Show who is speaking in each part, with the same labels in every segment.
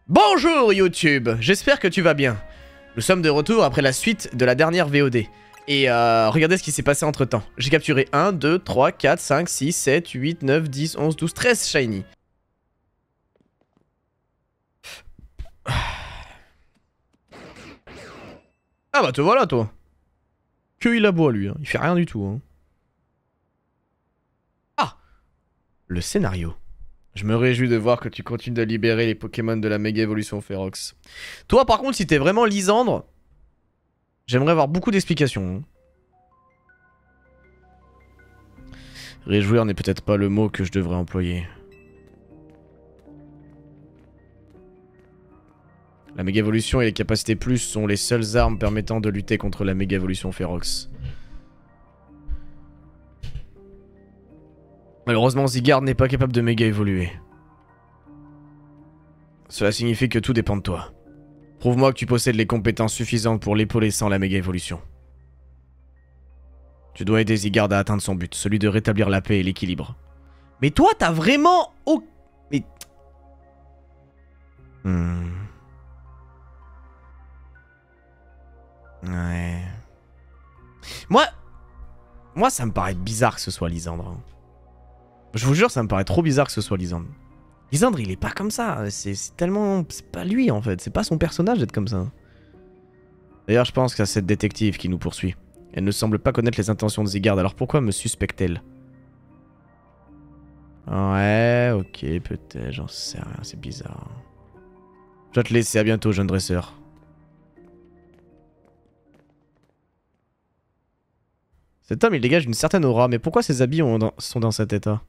Speaker 1: Bonjour YouTube, j'espère que tu vas bien. Nous sommes de retour après la suite de la dernière VOD. Et regardez ce qui s'est passé entre temps. J'ai capturé 1, 2, 3, 4, 5, 6, 7, 8, 9, 10, 11, 12, 13 shiny. Ah bah te voilà toi. Que il aboie lui, hein. Il fait rien du tout. Hein. Ah, le scénario. Je me réjouis de voir que tu continues de libérer les Pokémon de la méga évolution Ferox. Toi par contre si t'es vraiment Lysandre, j'aimerais avoir beaucoup d'explications. Réjouir n'est peut-être pas le mot que je devrais employer. La méga évolution et les capacités plus sont les seules armes permettant de lutter contre la méga évolution Ferox. Malheureusement, Zygarde n'est pas capable de méga évoluer. Cela signifie que tout dépend de toi. Prouve-moi que tu possèdes les compétences suffisantes pour l'épauler sans la méga évolution. Tu dois aider Zygarde à atteindre son but, celui de rétablir la paix et l'équilibre. Mais toi, t'as vraiment... Oh... Mais... Ouais... Moi, ça me paraît bizarre que ce soit Lysandre. Hein. Je vous jure, ça me paraît trop bizarre que ce soit Lysandre. Lysandre, il est pas comme ça. C'est tellement... C'est pas lui, en fait. C'est pas son personnage d'être comme ça. D'ailleurs, je pense que c'est cette détective qui nous poursuit. Elle ne semble pas connaître les intentions de Zygarde, alors pourquoi me suspecte-t-elle? Ouais, ok, peut-être, j'en sais rien, c'est bizarre. Je dois te laisser, à bientôt, jeune dresseur. Cet homme, il dégage une certaine aura, mais pourquoi ses habits sont dans cet état?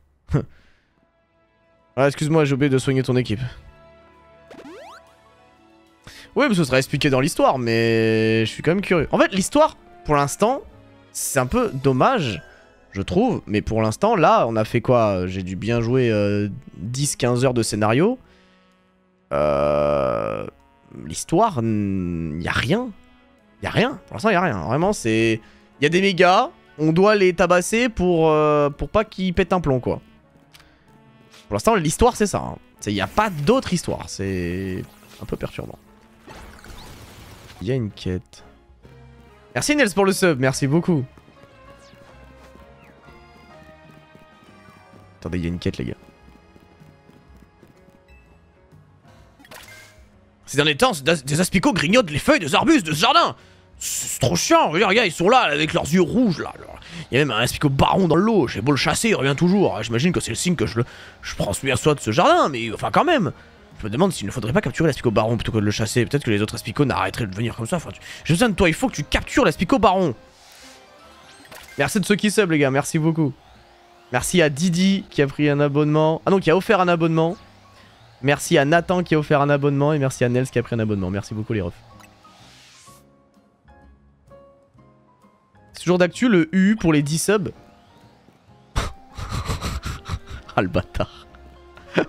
Speaker 1: Ah, excuse-moi, j'ai oublié de soigner ton équipe. Oui, mais ce sera expliqué dans l'histoire, mais je suis quand même curieux. En fait, l'histoire, pour l'instant, c'est un peu dommage, je trouve. Mais pour l'instant, là, on a fait quoi? J'ai dû bien jouer 10-15 heures de scénario. L'histoire, y a rien. Y a rien. Pour l'instant, y a rien. Vraiment, c'est... Y a des mégas, on doit les tabasser pour pas qu'ils pètent un plomb, quoi. Pour l'instant, l'histoire, c'est ça. Hein. Y a pas d'autre histoire. C'est un peu perturbant. Il y a une quête. Merci Nels pour le sub, merci beaucoup. Attendez, il y a une quête, les gars. Ces derniers temps, des aspicots grignotent les feuilles des arbustes de ce jardin. C'est trop chiant, regarde, ils sont là avec leurs yeux rouges là. Il y a même un aspicot baron dans l'eau, j'ai beau le chasser, il revient toujours. J'imagine que c'est le signe que je prends soin de ce jardin, mais enfin quand même. Je me demande s'il ne faudrait pas capturer l'aspicot baron plutôt que de le chasser. Peut-être que les autres aspicots n'arrêteraient de venir comme ça. Enfin, j'ai besoin de toi, il faut que tu captures l'aspicot baron. Merci de ceux qui sub les gars, merci beaucoup. Merci à Didi qui a pris un abonnement. Ah non, qui a offert un abonnement. Merci à Nathan qui a offert un abonnement. Et merci à Nels qui a pris un abonnement. Merci beaucoup les refs. C'est toujours d'actu le U pour les 10 subs. Ah le bâtard.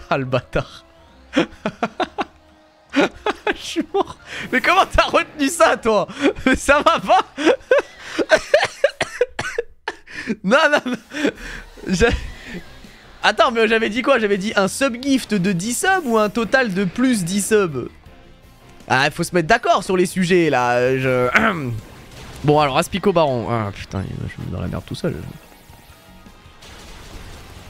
Speaker 1: Ah le bâtard. Je suis mort. Mais comment t'as retenu ça toi? Mais ça va pas. Non non non. Attends mais j'avais dit quoi? J'avais dit un sub gift de 10 subs ou un total de plus 10 subs? Ah il faut se mettre d'accord sur les sujets là. Bon alors Aspico Baron. Ah putain je me mets dans la merde tout seul.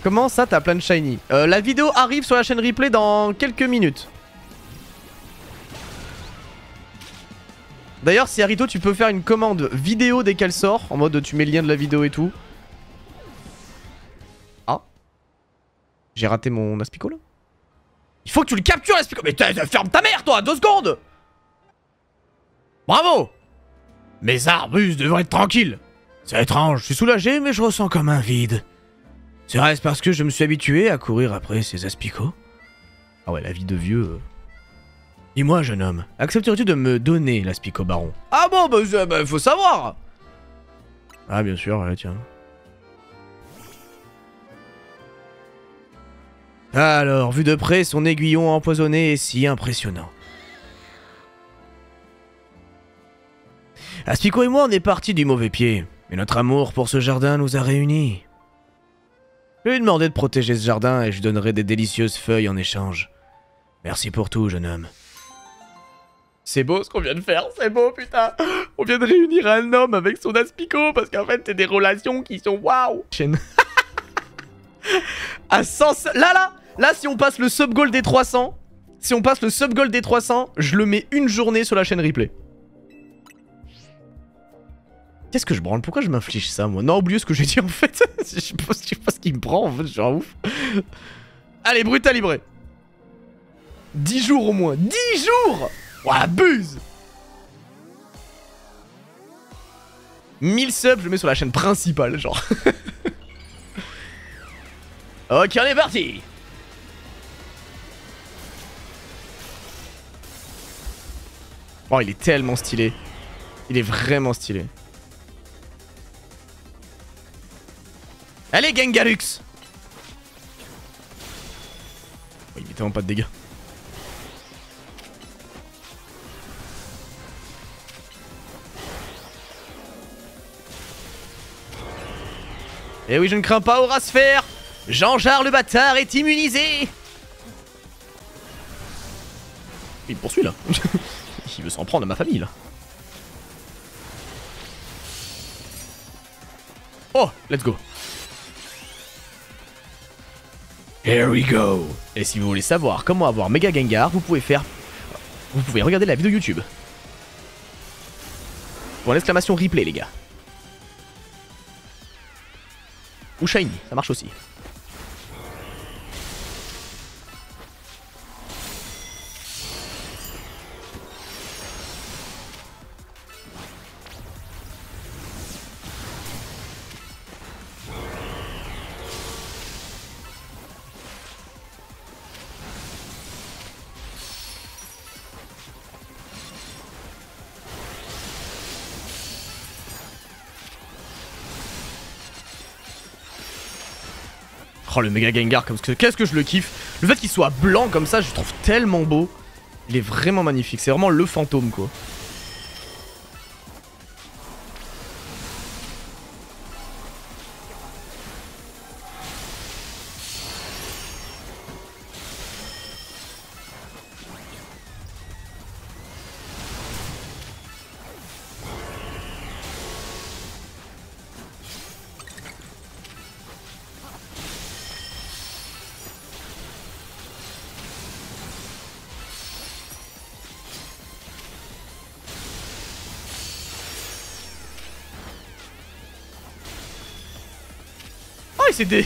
Speaker 1: Comment ça t'as plein de shiny? La vidéo arrive sur la chaîne replay dans quelques minutes. D'ailleurs si Arito tu peux faire une commande vidéo dès qu'elle sort. En mode tu mets le lien de la vidéo et tout. Ah. J'ai raté mon Aspico là. Il faut que tu le captures l'Aspico. Mais ferme ta mère toi, 2 secondes. Bravo. Mes arbustes devraient être tranquilles. C'est étrange, je suis soulagé mais je ressens comme un vide. Serait-ce parce que je me suis habitué à courir après ces aspicots? Ah ouais, la vie de vieux. Dis-moi, jeune homme, accepterais-tu de me donner l'aspicot baron? Ah bon, bah faut savoir. Ah bien sûr, ouais, tiens. Alors, vu de près, son aiguillon empoisonné est si impressionnant. Aspico et moi, on est partis du mauvais pied, mais notre amour pour ce jardin nous a réunis. Je lui ai demandé de protéger ce jardin et je lui donnerai des délicieuses feuilles en échange. Merci pour tout, jeune homme. C'est beau ce qu'on vient de faire, c'est beau putain. On vient de réunir un homme avec son aspico parce qu'en fait c'est des relations qui sont waouh. Chaîne. À 100... Là si on passe le sub goal des 300, si on passe le sub goal des 300, je le mets une journée sur la chaîne replay. Qu'est-ce que je branle? Pourquoi je m'inflige ça moi? Non, oubliez ce que j'ai dit en fait. Je sais pas ce qui me prend en fait, je suis un ouf. Allez, brutal libré. 10 jours au moins. 10 jours! Oh, abuse! 1000 subs, je le mets sur la chaîne principale, genre. Ok, on est parti! Oh, il est tellement stylé. Il est vraiment stylé. Allez, Gengarux! Oh, il met tellement pas de dégâts. Eh oui, je ne crains pas Aura Sphère. Jean-Jard le bâtard est immunisé. Il me poursuit là. Il veut s'en prendre à ma famille là. Oh, let's go. Here we go. Et si vous voulez savoir comment avoir Mega Gengar, vous pouvez regarder la vidéo YouTube. Pour l'exclamation replay les gars. Ou Shiny, ça marche aussi. Oh le méga Gengar, qu'est-ce que je le kiffe. Le fait qu'il soit blanc comme ça, je le trouve tellement beau. Il est vraiment magnifique, c'est vraiment le fantôme quoi.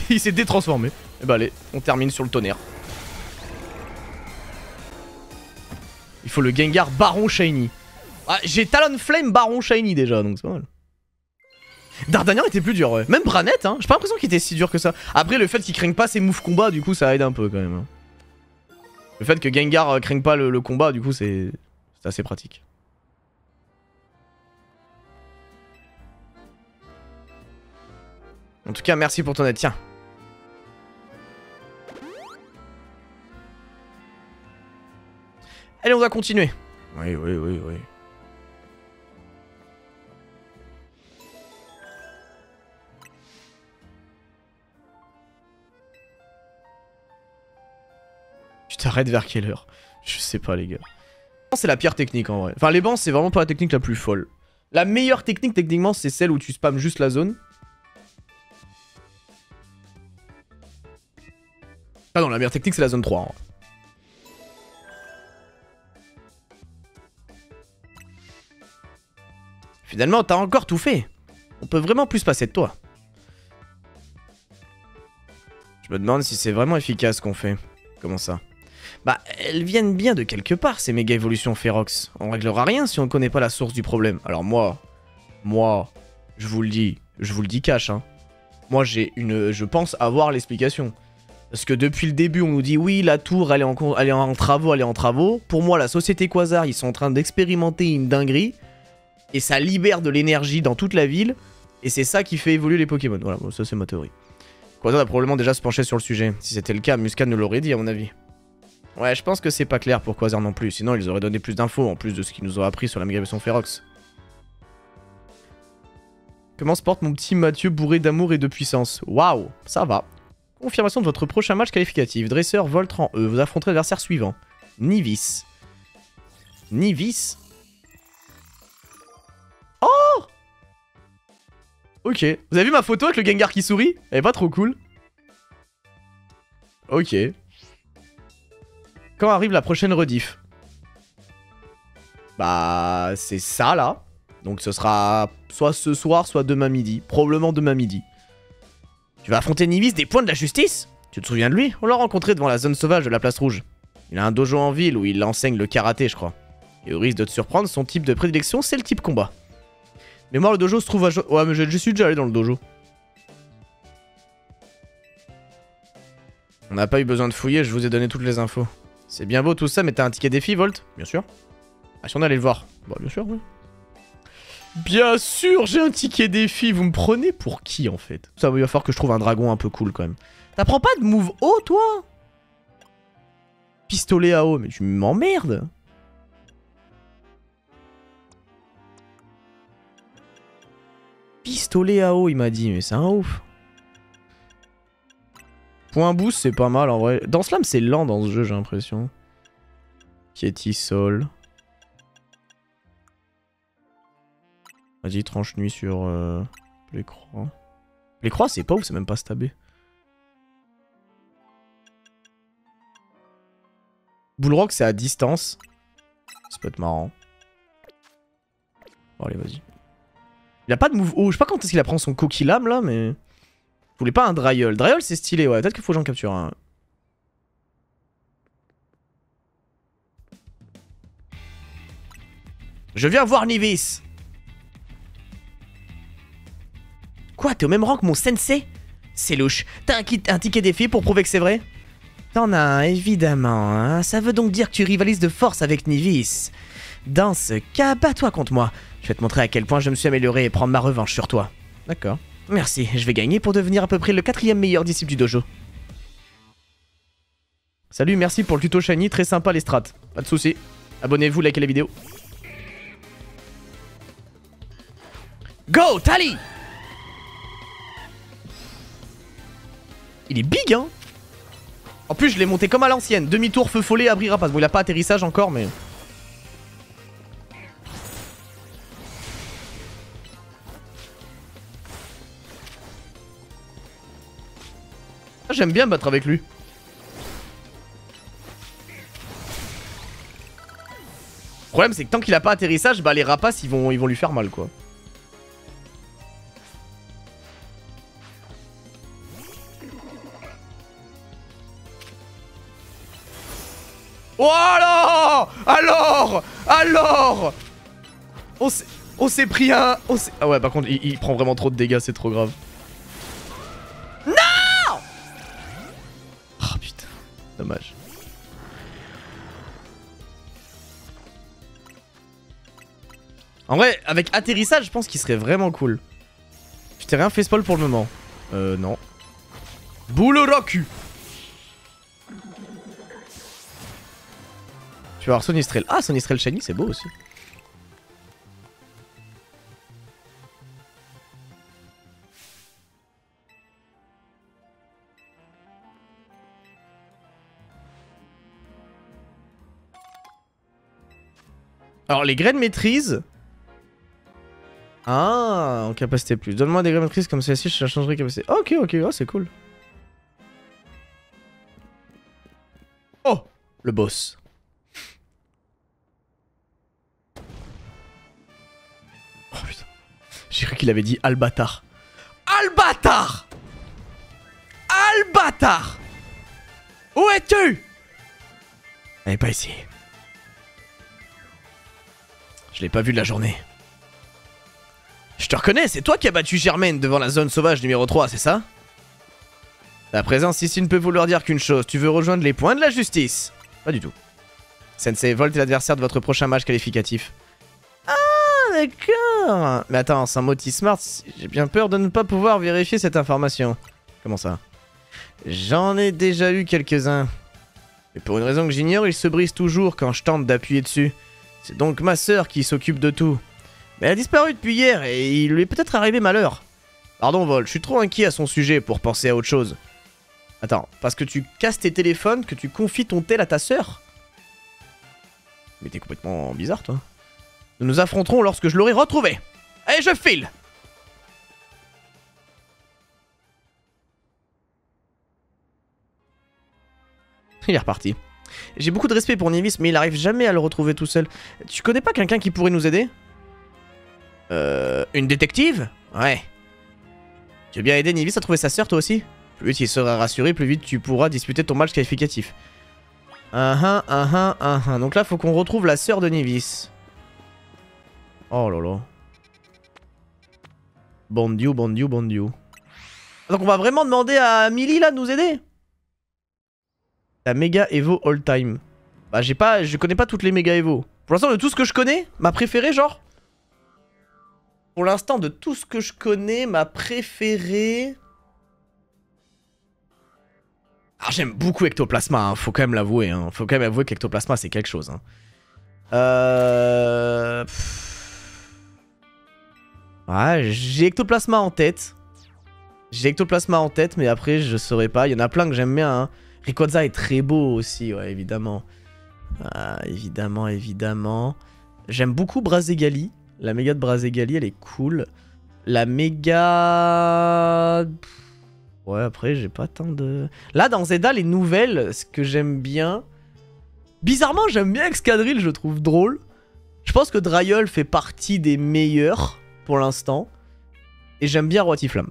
Speaker 1: Il s'est détransformé. Et bah allez, on termine sur le tonnerre. Il faut le Gengar Baron Shiny. Ah, j'ai Talonflame Baron Shiny déjà, donc c'est pas mal. Dardanian était plus dur, ouais. Même Branette, hein. J'ai pas l'impression qu'il était si dur que ça. Après, le fait qu'il craigne pas ses moves combat, du coup, ça aide un peu quand même. Le fait que Gengar craigne pas le combat, du coup, c'est assez pratique. En tout cas, merci pour ton aide, tiens. Allez, on va continuer. Oui. Tu t'arrêtes vers quelle heure? Je sais pas, les gars. C'est la pire technique, en vrai. Enfin, les bancs, c'est vraiment pas la technique la plus folle. La meilleure technique, techniquement, c'est celle où tu spammes juste la zone. Ah non, la meilleure technique c'est la zone 3. Hein. Finalement, t'as encore tout fait. On peut vraiment plus se passer de toi. Je me demande si c'est vraiment efficace ce qu'on fait. Comment ça? Bah, elles viennent bien de quelque part, ces méga évolutions Ferox. On réglera rien si on connaît pas la source du problème. Alors moi, je vous le dis cash, hein. Moi je pense avoir l'explication. Parce que depuis le début, on nous dit oui, la tour, elle est en travaux. Pour moi, la société Quasar, ils sont en train d'expérimenter une dinguerie. Et ça libère de l'énergie dans toute la ville. Et c'est ça qui fait évoluer les Pokémon. Voilà, bon, ça c'est ma théorie. Quasar a probablement déjà se penché sur le sujet. Si c'était le cas, Muscat nous l'aurait dit, à mon avis. Ouais, je pense que c'est pas clair pour Quasar non plus. Sinon, ils auraient donné plus d'infos, en plus de ce qu'ils nous ont appris sur la méga version Ferox. Comment se porte mon petit Mathieu bourré d'amour et de puissance? Waouh, ça va. Confirmation de votre prochain match qualificatif. Dresseur Voltran E. Vous affronterez l'adversaire suivant. Nivis. Nivis? Ok. Vous avez vu ma photo avec le Gengar qui sourit? Elle est pas trop cool. Ok. Quand arrive la prochaine rediff? Bah, c'est ça, là. Donc ce sera soit ce soir, soit demain midi. Probablement demain midi. Tu vas affronter Nivis des points de la justice? Tu te souviens de lui? On l'a rencontré devant la zone sauvage de la place rouge. Il a un dojo en ville où il enseigne le karaté, je crois. Et au risque de te surprendre, son type de prédilection, c'est le type combat. Mais moi, le dojo se trouve à... Ouais, mais je suis déjà allé dans le dojo. On n'a pas eu besoin de fouiller, je vous ai donné toutes les infos. C'est bien beau tout ça, mais t'as un ticket défi, Volt? Bien sûr. Ah, si on allait le voir? Bah, bien sûr, oui. Bien sûr, j'ai un ticket défi. Vous me prenez pour qui, en fait? Ça va falloir que je trouve un dragon un peu cool, quand même. T'apprends pas de move haut, toi? Pistolet à eau, mais tu m'emmerdes. Pistolet à eau, il m'a dit, mais c'est un ouf. Point boost, c'est pas mal en vrai. Dans Slam, c'est lent dans ce jeu, j'ai l'impression. Kitty Soul. Vas-y, tranche nuit sur les croix. Les croix, c'est pas ouf, c'est même pas stabé. Bullrock, c'est à distance. Ça peut être marrant. Bon, allez, vas-y. Il a pas de move haut. Je sais pas quand est-ce qu'il apprend son Kokilame là, mais. Je voulais pas un Dryol. Dryol, c'est stylé, ouais. Peut-être qu'il faut que j'en capture un. Je viens voir Nivis. Quoi, t'es au même rang que mon sensei? C'est louche. T'as un ticket défi pour prouver que c'est vrai? T'en as un, évidemment. Hein. Ça veut donc dire que tu rivalises de force avec Nivis. Dans ce cas, bats-toi contre moi. Je vais te montrer à quel point je me suis amélioré et prendre ma revanche sur toi. D'accord. Merci, je vais gagner pour devenir à peu près le 4e meilleur disciple du dojo. Salut, merci pour le tuto shiny, très sympa les strats. Pas de soucis. Abonnez-vous, likez la vidéo. Go, Tali! Il est big, hein? En plus, je l'ai monté comme à l'ancienne. Demi-tour, feu follet, abri rapace. Bon, il a pas atterrissage encore, mais... J'aime bien battre avec lui. Le problème, c'est que tant qu'il a pas atterrissage, bah les rapaces, ils vont lui faire mal, quoi. Voilà. Alors on s'est pris un... Ah ouais, par contre, il prend vraiment trop de dégâts, c'est trop grave. Non. Oh putain, dommage. En vrai, avec atterrissage, je pense qu'il serait vraiment cool. Je t'ai rien fait spoil pour le moment. Non. Boule Roku. Tu vas avoir Sonistrel. Ah, Sonistrel Shiny, c'est beau aussi. Alors, les graines maîtrise. Ah, en capacité plus. Donne-moi des graines maîtrise comme celle-ci, je changerai de capacité. Ok, oh, c'est cool. Oh, le boss. Oh putain. J'ai cru qu'il avait dit Albatar. Albatar! Albatar! Où es-tu? Elle est pas ici. Je l'ai pas vu de la journée. Je te reconnais, c'est toi qui as battu Germaine devant la zone sauvage numéro 3, c'est ça? Ta présence ici ne peut vouloir dire qu'une chose, tu veux rejoindre les points de la justice. Pas du tout. Sensei Volt est l'adversaire de votre prochain match qualificatif. Ah, d'accord. Mais attends, sans Moti Smart, j'ai bien peur de ne pas pouvoir vérifier cette information. Comment ça? J'en ai déjà eu quelques-uns. Et pour une raison que j'ignore, ils se brisent toujours quand je tente d'appuyer dessus. C'est donc ma sœur qui s'occupe de tout. Mais elle a disparu depuis hier et il lui est peut-être arrivé malheur. Pardon Vol, je suis trop inquiet à son sujet pour penser à autre chose. Attends, parce que tu casses tes téléphones, que tu confies ton tel à ta sœur? Mais t'es complètement bizarre toi. Nous nous affronterons lorsque je l'aurai retrouvé. Allez, je file! Il est reparti. J'ai beaucoup de respect pour Nivis, mais il arrive jamais à le retrouver tout seul. Tu connais pas quelqu'un qui pourrait nous aider? Une détective? Ouais. Tu veux bien aider Nivis à trouver sa sœur toi aussi? Plus vite il sera rassuré, plus vite tu pourras disputer ton match qualificatif. Donc là faut qu'on retrouve la sœur de Nivis. Oh lolo. Bon Dieu. Donc on va vraiment demander à Millie là de nous aider? La méga Evo all time. Bah je connais pas toutes les méga Evo. Pour l'instant de tout ce que je connais, ma préférée genre. Pour l'instant de tout ce que je connais, ma préférée... Alors j'aime beaucoup Ectoplasma, hein. Faut quand même l'avouer. Hein. Faut quand même avouer qu'Ectoplasma c'est quelque chose. Hein. Ouais, j'ai Ectoplasma en tête. Mais après je saurais pas. Il y en a plein que j'aime bien. Hein. Rayquaza est très beau aussi, ouais, évidemment. Évidemment. J'aime beaucoup Brazegali. La méga de Brazegali, elle est cool. La méga... Ouais, après, j'ai pas tant de... Là, dans Zelda, les nouvelles, ce que j'aime bien... Bizarrement, j'aime bien Excadrill, je trouve drôle. Je pense que Dryol fait partie des meilleurs, pour l'instant. Et j'aime bien Roitiflamme.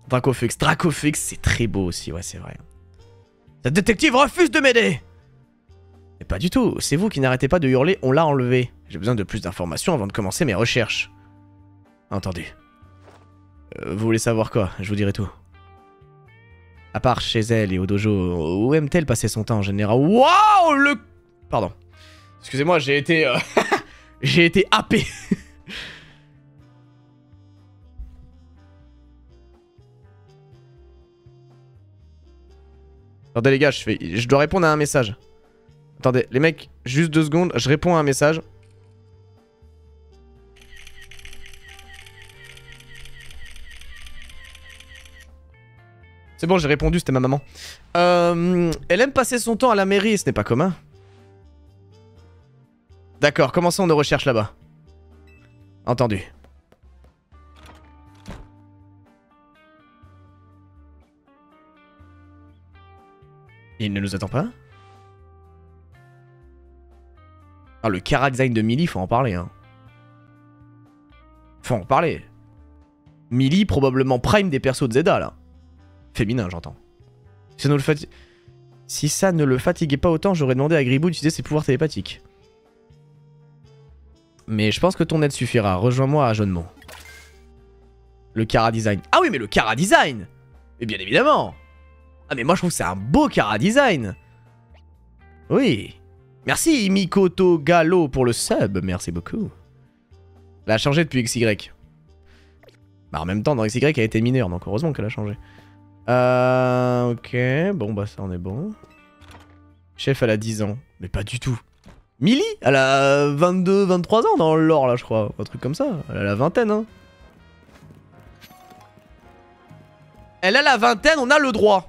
Speaker 1: Dracofux, c'est très beau aussi, ouais, c'est vrai. Cette détective refuse de m'aider! Mais pas du tout, c'est vous qui n'arrêtez pas de hurler, on l'a enlevé. J'ai besoin de plus d'informations avant de commencer mes recherches. Entendu. Vous voulez savoir quoi? Je vous dirai tout. À part chez elle et au dojo, où aime-t-elle passer son temps en général? Waouh, le... Pardon. Excusez-moi, j'ai été... j'ai été happé. Attendez les gars, je dois répondre à un message. Attendez, les mecs, juste 2 secondes, je réponds à un message. C'est bon, j'ai répondu, c'était ma maman. Elle aime passer son temps à la mairie, ce n'est pas commun. D'accord, commençons nos recherches là-bas. Entendu. Il ne nous attend pas? Ah, le Kara design de Millie, faut en parler, hein. Faut en parler. Millie, probablement prime des persos de Zelda, là. Féminin, j'entends. Si ça ne le fatiguait pas autant, j'aurais demandé à Gribou d'utiliser ses pouvoirs télépathiques. Mais je pense que ton aide suffira. Rejoins-moi à Jaunemont. Le Kara design. Ah oui, mais le Kara design! Mais bien évidemment! Ah, mais moi, je trouve que c'est un beau Kara design! Oui! Merci Mikoto Gallo pour le sub, merci beaucoup. Elle a changé depuis XY. Bah en même temps dans XY elle était mineure donc heureusement qu'elle a changé. Ok, bon bah ça on est bon. Chef elle a 10 ans, mais pas du tout. Millie elle a 22, 23 ans dans l'or là je crois, un truc comme ça, elle a la vingtaine hein. Elle a la vingtaine, on a le droit.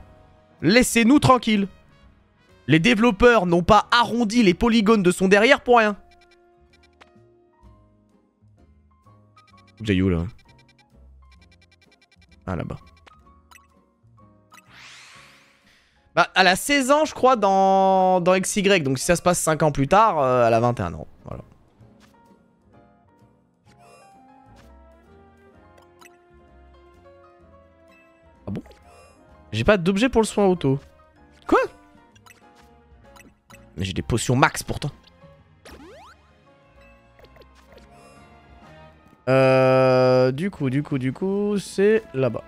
Speaker 1: Laissez-nous tranquilles. Les développeurs n'ont pas arrondi les polygones de son derrière pour rien. J'ai où là? Ah là-bas. Bah elle a 16 ans je crois dans XY. Donc si ça se passe 5 ans plus tard, elle a 21 ans. Voilà. Ah bon? J'ai pas d'objet pour le soin auto. Quoi? Mais j'ai des potions max pourtant. Du coup, c'est là-bas.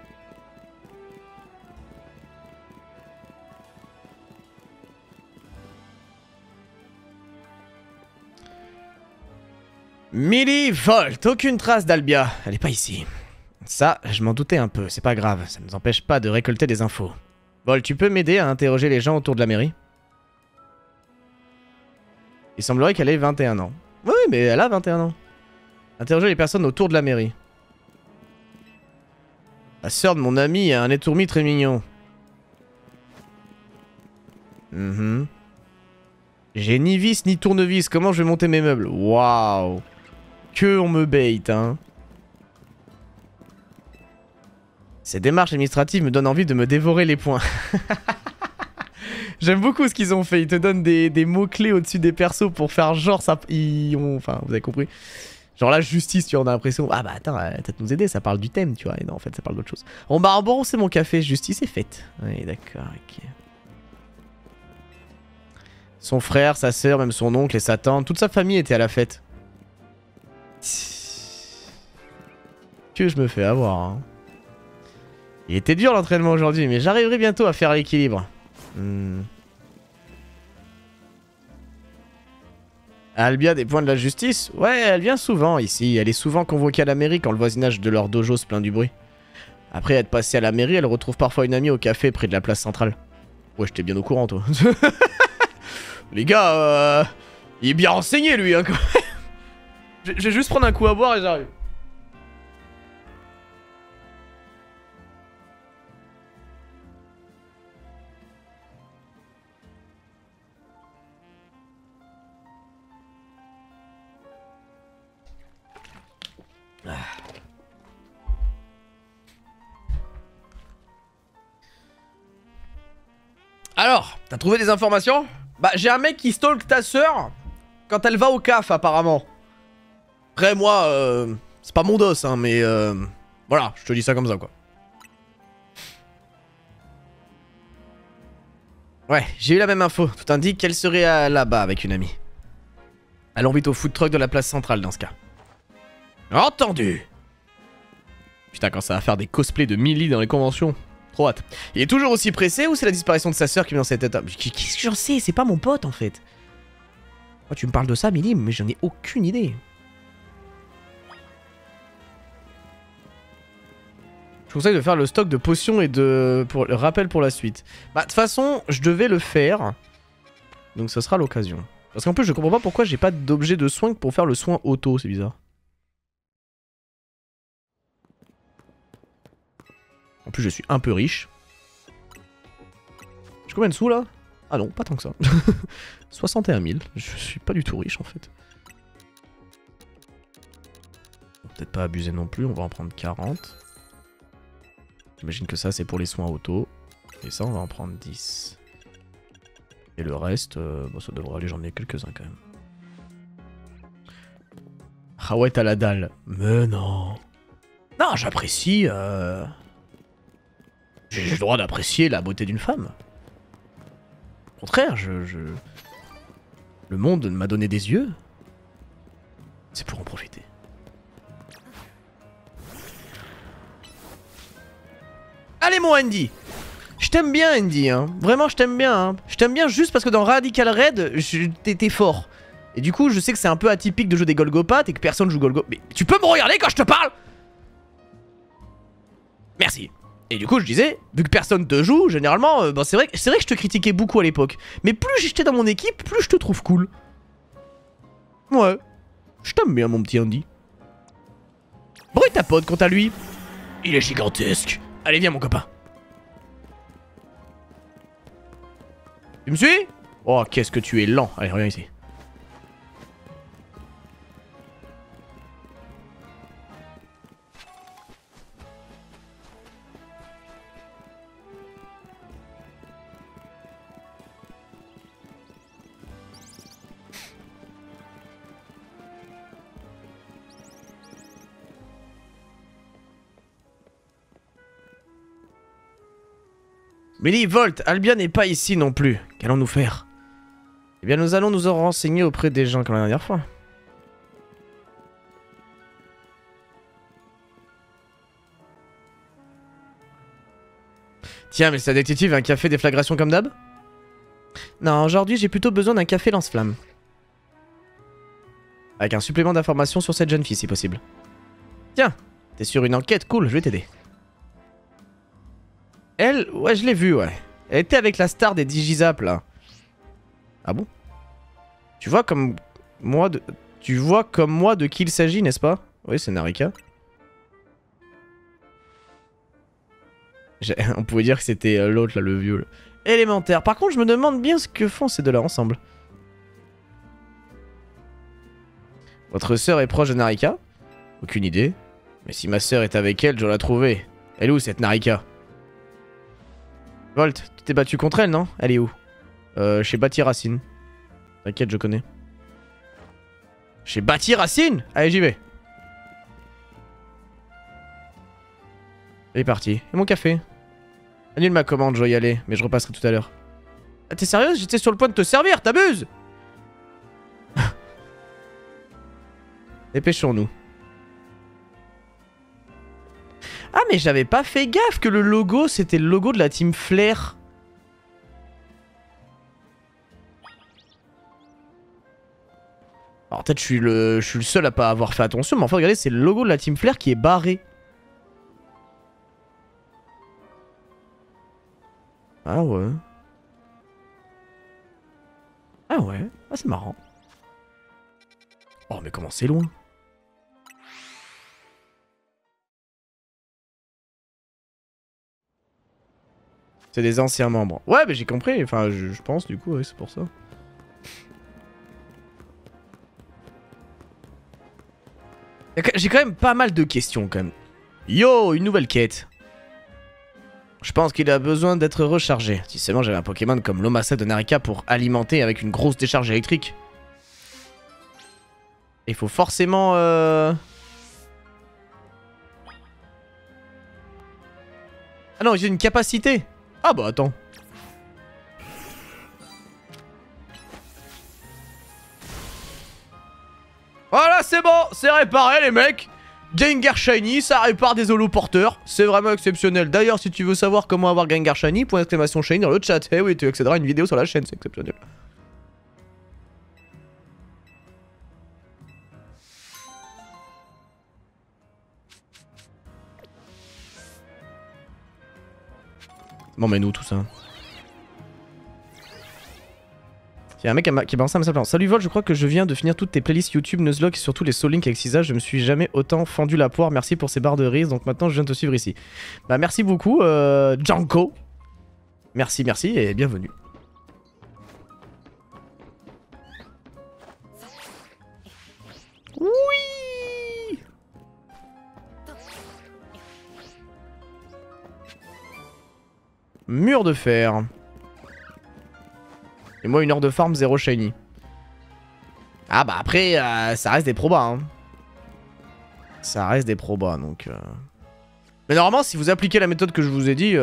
Speaker 1: Millie Volt, aucune trace d'Albia. Elle est pas ici. Ça, je m'en doutais un peu, c'est pas grave. Ça ne nous empêche pas de récolter des infos. Vol, tu peux m'aider à interroger les gens autour de la mairie? Il semblerait qu'elle ait 21 ans. Oui, mais elle a 21 ans. Interroger les personnes autour de la mairie. La sœur de mon ami a un étourmi très mignon. J'ai ni vis ni tournevis. Comment je vais monter mes meubles? Waouh. Que on me bait, hein. Ces démarches administratives me donnent envie de me dévorer les poings. J'aime beaucoup ce qu'ils ont fait. Ils te donnent des mots-clés au-dessus des persos pour faire genre ça. Enfin, vous avez compris. Genre la justice, tu vois, on a l'impression. Ah bah attends, peut-être nous aider, ça parle du thème, tu vois. Et non, en fait, ça parle d'autre chose. Bon, c'est mon café, justice est faite. Oui, d'accord, ok. Son frère, sa sœur, même son oncle et sa tante, toute sa famille était à la fête. Que je me fais avoir, hein. Il était dur l'entraînement aujourd'hui, mais j'arriverai bientôt à faire l'équilibre. Albia des points de la justice? Ouais, elle vient souvent ici. Elle est souvent convoquée à la mairie quand le voisinage de leur dojo se plaint du bruit. Après être passée à la mairie, elle retrouve parfois une amie au café près de la place centrale. Ouais, j'étais bien au courant, toi. Les gars, il est bien renseigné, lui, hein, quand même. Je vais juste prendre un coup à boire et j'arrive. Alors, t'as trouvé des informations? Bah, j'ai un mec qui stalk ta sœur quand elle va au CAF, apparemment. Après, moi, c'est pas mon dos, hein, mais voilà, je te dis ça comme ça, quoi. Ouais, j'ai eu la même info. Tout indique qu'elle serait là-bas avec une amie. Allons vite au food truck de la place centrale dans ce cas. Entendu. Putain, quand ça va faire des cosplays de Millie dans les conventions. Trop hâte. Il est toujours aussi pressé ou c'est la disparition de sa sœur qui met dans cette état? Qu'est-ce que j'en sais? C'est pas mon pote en fait. Oh, tu me parles de ça, Millie, mais j'en ai aucune idée. Je vous conseille de faire le stock de potions et de... pour le rappel pour la suite. Bah, de toute façon, je devais le faire. Donc ça sera l'occasion. Parce qu'en plus, je comprends pas pourquoi j'ai pas d'objet de soin pour faire le soin auto, c'est bizarre. En plus, je suis un peu riche. J'ai combien de sous là? Ah non, pas tant que ça. 61 000. Je suis pas du tout riche en fait. Peut-être pas abuser non plus, on va en prendre 40. J'imagine que ça c'est pour les soins auto. Et ça on va en prendre 10. Et le reste, bon, ça devrait aller, j'en ai quelques-uns quand même. Ah ouais, t'as la dalle. Mais non. Non, j'apprécie... J'ai le droit d'apprécier la beauté d'une femme. Au contraire, le monde m'a donné des yeux. C'est pour en profiter. Allez mon Andy. Je t'aime bien Andy, hein. Vraiment je t'aime bien, hein. Je t'aime bien juste parce que dans Radical Red, t'étais fort. Et du coup, je sais que c'est un peu atypique de jouer des Golgopathes et que personne joue Golgo... Mais tu peux me regarder quand je te parle? Merci. Et du coup, je disais, vu que personne te joue, généralement, bon, c'est vrai que je te critiquais beaucoup à l'époque. Mais plus j'étais dans mon équipe, plus je te trouve cool. Ouais. Je t'aime bien, mon petit Andy. Bruit ta pote quant à lui. Il est gigantesque. Allez, viens, mon copain. Tu me suis? Oh, qu'est-ce que tu es lent. Allez, reviens ici. Millie, Volt, Albia n'est pas ici non plus. Qu'allons-nous faire? Eh bien, nous allons nous en renseigner auprès des gens comme la dernière fois. Tiens, mais c'est détective, un café déflagration comme d'hab? Non, aujourd'hui, j'ai plutôt besoin d'un café lance-flamme. Avec un supplément d'informations sur cette jeune fille, si possible. Tiens, t'es sur une enquête, cool, je vais t'aider. Elle, ouais, je l'ai vue, ouais. Elle était avec la star des Digizap, là. Ah bon? Tu vois comme moi de qui il s'agit, n'est-ce pas? Oui, c'est Narika. On pouvait dire que c'était l'autre, là, le vieux. Là. Élémentaire. Par contre, je me demande bien ce que font ces deux-là ensemble. Votre sœur est proche de Narika? Aucune idée. Mais si ma sœur est avec elle, je la trouver. Elle est où, cette Narika? Volt, tu t'es battu contre elle, non? Elle est où? Chez Bâti Racine. T'inquiète, je connais. Chez Bâti Racine? Allez, j'y vais. Il est parti. Et mon café? Annule ma commande, je dois y aller, mais je repasserai tout à l'heure. Ah, t'es sérieuse? J'étais sur le point de te servir, t'abuses! Dépêchons-nous. Ah, mais j'avais pas fait gaffe que le logo, c'était le logo de la team Flair. Alors peut-être je suis le seul à pas avoir fait attention, mais en fait regardez, c'est le logo de la team Flair qui est barré. Ah ouais. Ah ouais. Ah c'est marrant. Oh mais comment c'est loin. C'est des anciens membres. Ouais mais j'ai compris, enfin je pense du coup, ouais, c'est pour ça. J'ai quand même pas mal de questions quand même. Yo, une nouvelle quête. Je pense qu'il a besoin d'être rechargé. Si seulement j'avais un Pokémon comme l'Omasa de Narika pour alimenter avec une grosse décharge électrique. Il faut forcément... Ah non, j'ai une capacité. Ah bah attends. Voilà, c'est bon, c'est réparé les mecs. Gengar Shiny, ça répare des holoporteurs. C'est vraiment exceptionnel. D'ailleurs, si tu veux savoir comment avoir Gengar Shiny, point d'exclamation Shiny dans le chat. Eh oui, tu accéderas à une vidéo sur la chaîne, c'est exceptionnel. Bon, mais nous, tout ça. Il y a un mec qui a balancé un message. Salut Vol, je crois que je viens de finir toutes tes playlists YouTube, Nuzlocke et surtout les Soul Link avec Sisa. Je me suis jamais autant fendu la poire. Merci pour ces barres de rire. Donc maintenant, je viens de te suivre ici. Bah, merci beaucoup, Janko. Merci, merci et bienvenue. Oui. Mur de fer. Et moi, 1 heure de farm, 0 shiny. Ah bah après, ça reste des probas. Hein. Ça reste des probas, donc... Mais normalement, si vous appliquez la méthode que je vous ai dit...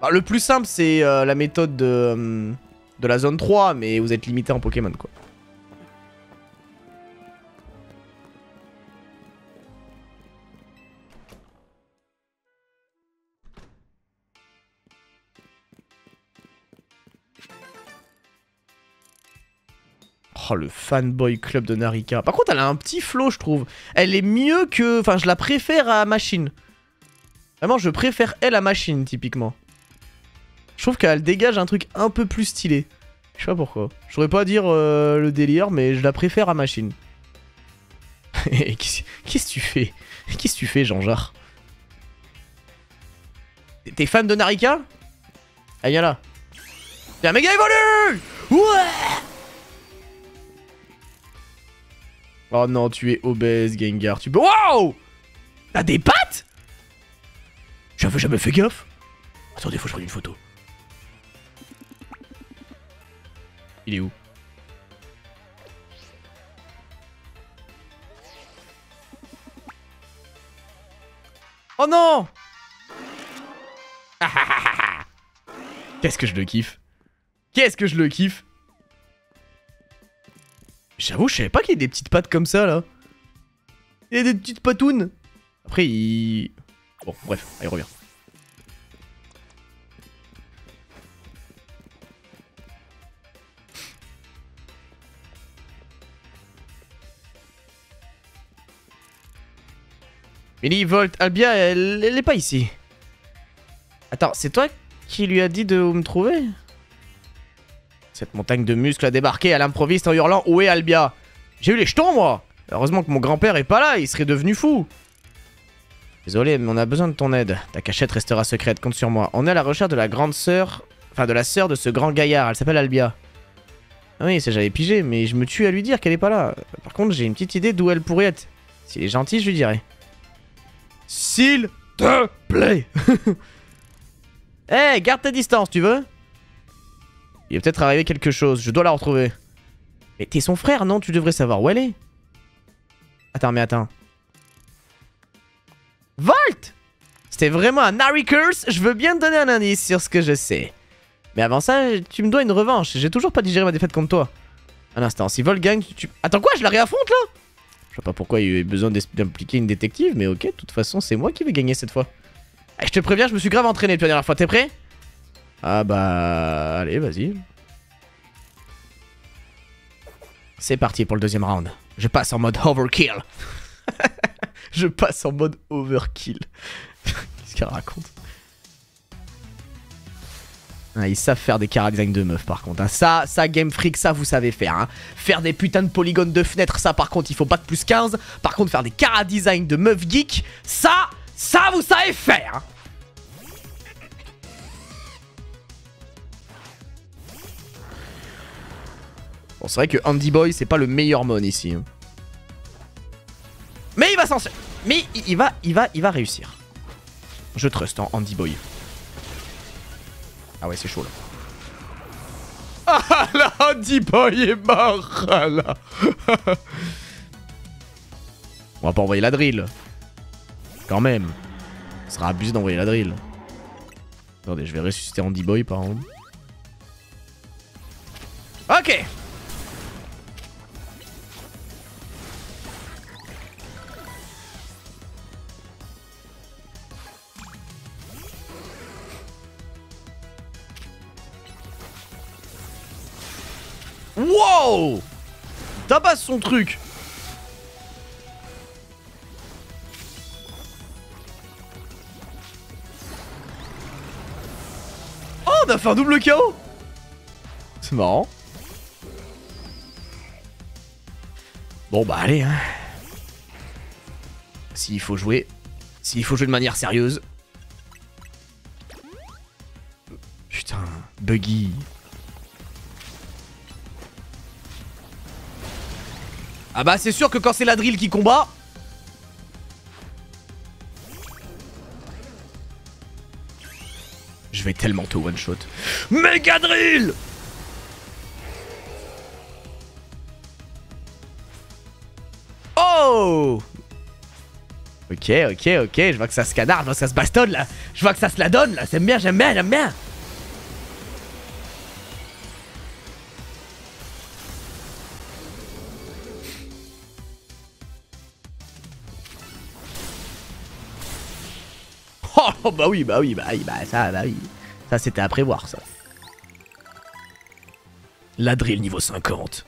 Speaker 1: Bah, le plus simple, c'est la méthode de la zone 3, mais vous êtes limité en Pokémon, quoi. Oh, le fanboy club de Narika. Par contre, elle a un petit flow, je trouve. Elle est mieux que... Enfin, je la préfère à Machine. Vraiment, je préfère elle à Machine, typiquement. Je trouve qu'elle dégage un truc un peu plus stylé. Je sais pas pourquoi. Je saurais pas dire le délire, mais je la préfère à Machine. Qu'est-ce que tu fais? Qu'est-ce que tu fais, Jean-Jacques? T'es fan de Narika? Ah, viens là. T'es un méga évolué! Ouais! Oh non, tu es obèse, Gengar. Tu peux... Wow! T'as des pattes? J'avais jamais fait gaffe. Attendez, faut que je prenne une photo. Il est où? Oh non! Qu'est-ce que je le kiffe. Qu'est-ce que je le kiffe. J'avoue, je savais pas qu'il y ait des petites pattes comme ça, là. Il y a des petites patounes. Après, il... Bon, bref, allez, reviens. Millivolt, Albia, elle est pas ici. Attends, c'est toi qui lui a dit de me trouver? Cette montagne de muscles a débarqué à l'improviste en hurlant « Où est Albia ?» J'ai eu les jetons, moi. Heureusement que mon grand-père est pas là, il serait devenu fou. Désolé, mais on a besoin de ton aide. Ta cachette restera secrète, compte sur moi. On est à la recherche de la grande sœur... Enfin, de la sœur de ce grand gaillard, elle s'appelle Albia. Ah oui, ça j'avais pigé, mais je me tue à lui dire qu'elle est pas là. Par contre, j'ai une petite idée d'où elle pourrait être. S'il est gentil, je lui dirai. S'il te plaît. Eh, hey, garde ta distance, tu veux? Il est peut-être arrivé quelque chose. Je dois la retrouver. Mais t'es son frère, non? Tu devrais savoir où elle est. Attends, mais attends. Volt! C'était vraiment un Harry Curse. Je veux bien te donner un indice sur ce que je sais. Mais avant ça, tu me dois une revanche. J'ai toujours pas digéré ma défaite contre toi. Un instant, si Volt gagne, tu... Attends quoi? Je la réaffronte là? Je sais pas pourquoi il y a eu besoin d'impliquer une détective, mais ok, de toute façon, c'est moi qui vais gagner cette fois. Eh, je te préviens, je me suis grave entraîné depuis la dernière fois. T'es prêt? Ah bah... Allez, vas-y. C'est parti pour le deuxième round. Je passe en mode overkill. Je passe en mode overkill. Qu'est-ce qu'elle raconte? Ah, ils savent faire des chara-design de meufs par contre. Hein. Ça, Game Freak, ça vous savez faire. Hein. Faire des putains de polygones de fenêtres, ça par contre, il faut bac plus 15. Par contre, faire des chara-design de meufs geeks, ça vous savez faire. Hein. Bon, c'est vrai que Andy Boy, c'est pas le meilleur mon ici. Hein. Mais il va s'en... Mais il va réussir. Je trust en Andy Boy. Ah ouais, c'est chaud là. Ah là, Andy Boy est mort. Ah là. On va pas envoyer la drill. Quand même. Ce sera abusé d'envoyer la drill. Attendez, je vais ressusciter Andy Boy par exemple. Ok. Wow! Tabasse son truc. Oh, on a fait un double KO. C'est marrant. Bon bah allez hein. S'il faut jouer de manière sérieuse. Putain, Buggy. Ah bah c'est sûr que quand c'est la drill qui combat. Je vais tellement te one shot. Méga drill. Oh. Ok, je vois que ça se canarde, je vois que ça se bastonne là. Je vois que ça se la donne là, j'aime bien, j'aime bien. Oh bah oui, ça c'était à prévoir ça. La drill niveau 50.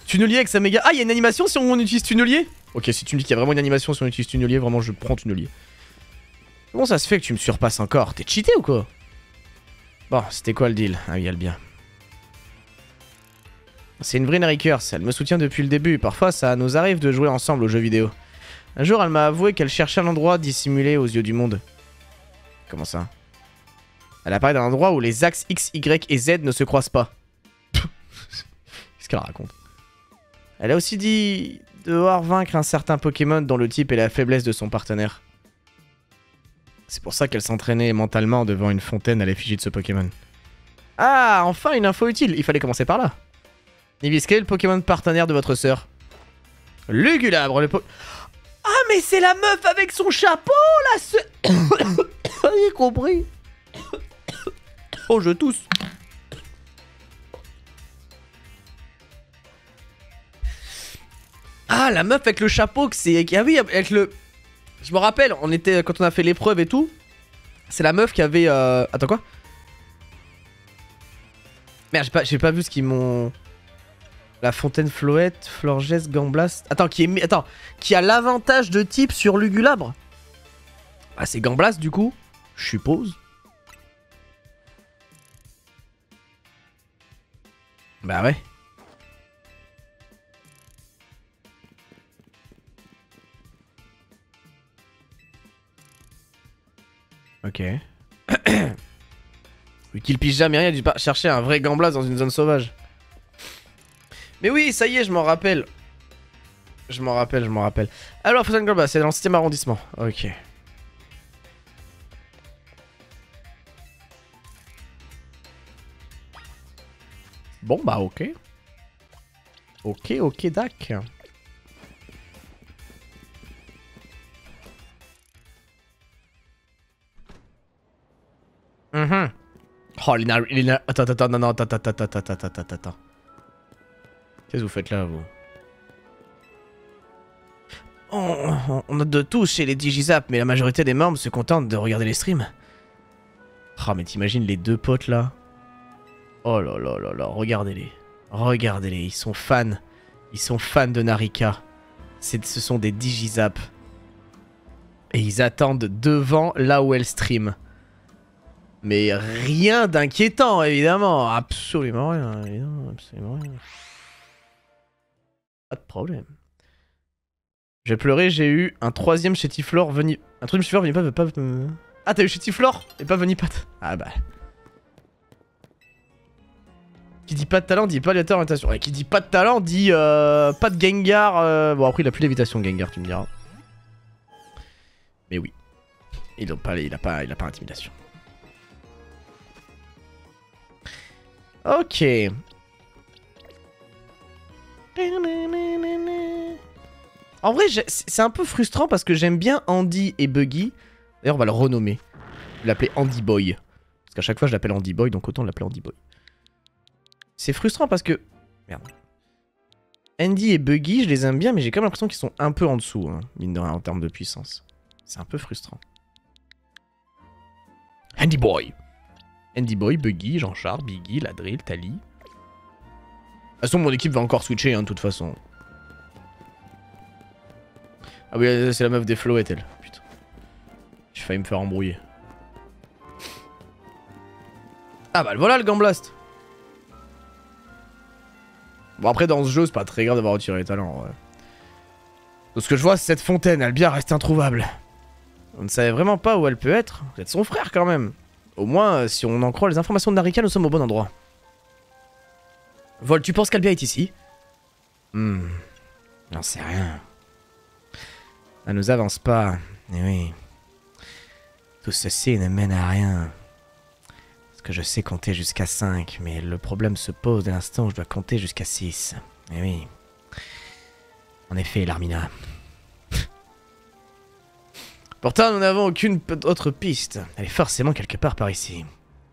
Speaker 1: Tunnelier avec sa méga... Ah, il y a une animation si on utilise tunnelier? Ok, si tu me dis qu'il y a vraiment une animation si on utilise tunnelier, vraiment je prends tunnelier. Comment ça se fait que tu me surpasses encore? T'es cheaté ou quoi? Bon, c'était quoi le deal? Ah oui, elle bien. C'est une vraie Harry Curse, elle me soutient depuis le début. Parfois, ça nous arrive de jouer ensemble aux jeux vidéo. Un jour, elle m'a avoué qu'elle cherchait un endroit dissimulé aux yeux du monde. Comment ça? Elle a parlé d'un endroit où les axes X, Y et Z ne se croisent pas. Qu'est-ce qu'elle raconte? Elle a aussi dit devoir vaincre un certain Pokémon dont le type est la faiblesse de son partenaire. C'est pour ça qu'elle s'entraînait mentalement devant une fontaine à l'effigie de ce Pokémon. Ah, enfin une info utile, il fallait commencer par là. Nivis, quel est le Pokémon partenaire de votre sœur? Lugulabre, le Ah, mais c'est la meuf avec son chapeau, là, J'ai compris. Oh, je tousse. Ah, la meuf avec le chapeau, que c'est... Ah oui, avec le... Je me rappelle, on était... Quand on a fait l'épreuve et tout, c'est la meuf qui avait... Attends, quoi? Merde, j'ai pas vu ce qu'ils m'ont... La fontaine Floette, Florges, Gamblast... Attends, qui a l'avantage de type sur Lugulabre? Ah, c'est Gamblast, du coup, je suppose. Bah ouais. Ok. Vu qu'il pige jamais rien, il a dû chercher un vrai Gamblast dans une zone sauvage. Mais oui, ça y est, je m'en rappelle. Je m'en rappelle. Alors, Fontaine Gamblast, c'est dans le 7ème arrondissement. Ok. Bon bah ok. Ok, dac. Oh, Attends, non, attends. Qu'est-ce que vous faites là, vous? On a de tout chez les Digizap, mais la majorité des membres se contentent de regarder les streams. Oh, mais t'imagines les deux potes là? Oh là là là là, regardez-les. Regardez-les, ils sont fans. Ils sont fans de Narika. Ce sont des Digizap. Et ils attendent devant là où elle stream. Mais rien d'inquiétant, évidemment. Absolument rien, évidemment, absolument rien. Pas de problème. J'ai pleuré, j'ai eu un troisième chez Tiflor venu... Un troisième chez Tiflor venu pas... Ah, t'as eu chez Tiflor et pas venu pat. Ah bah... Qui dit pas de talent dit pas d'orientation. Ouais, qui dit pas de talent dit pas de Gengar. Bon après il a plus l'évitation Gengar, tu me diras. Mais oui. Il a pas intimidation. Ok. En vrai, c'est un peu frustrant parce que j'aime bien Andy et Buggy. D'ailleurs, on va le renommer. Je vais l'appeler Andy Boy. Parce qu'à chaque fois, je l'appelle Andy Boy, donc autant l'appeler Andy Boy. C'est frustrant parce que... Merde. Andy et Buggy, je les aime bien, mais j'ai quand même l'impression qu'ils sont un peu en dessous, hein, mine de rien, en termes de puissance. C'est un peu frustrant. Andy Boy. Andy Boy, Buggy, Jean-Charles, Biggie, Ladrill, Tali. De toute façon, mon équipe va encore switcher, hein, de toute façon. Ah oui, c'est la meuf des flots, est-elle? Putain. J'ai failli me faire embrouiller. Ah bah voilà le Gamblast. Bon après dans ce jeu c'est pas très grave d'avoir retiré les talents. Ouais. De ce que je vois cette fontaine, Albia reste introuvable. On ne savait vraiment pas où elle peut être. Vous êtes son frère quand même. Au moins si on en croit les informations de Narika, nous sommes au bon endroit. Vol, tu penses qu'Albia est ici? J'en sais rien. Elle nous avance pas. Eh oui. Tout ceci ne mène à rien. Parce que je sais compter jusqu'à 5, mais le problème se pose dès l'instant où je dois compter jusqu'à 6. Eh oui. En effet, Larmina. Pourtant, nous n'avons aucune autre piste. Elle est forcément quelque part par ici.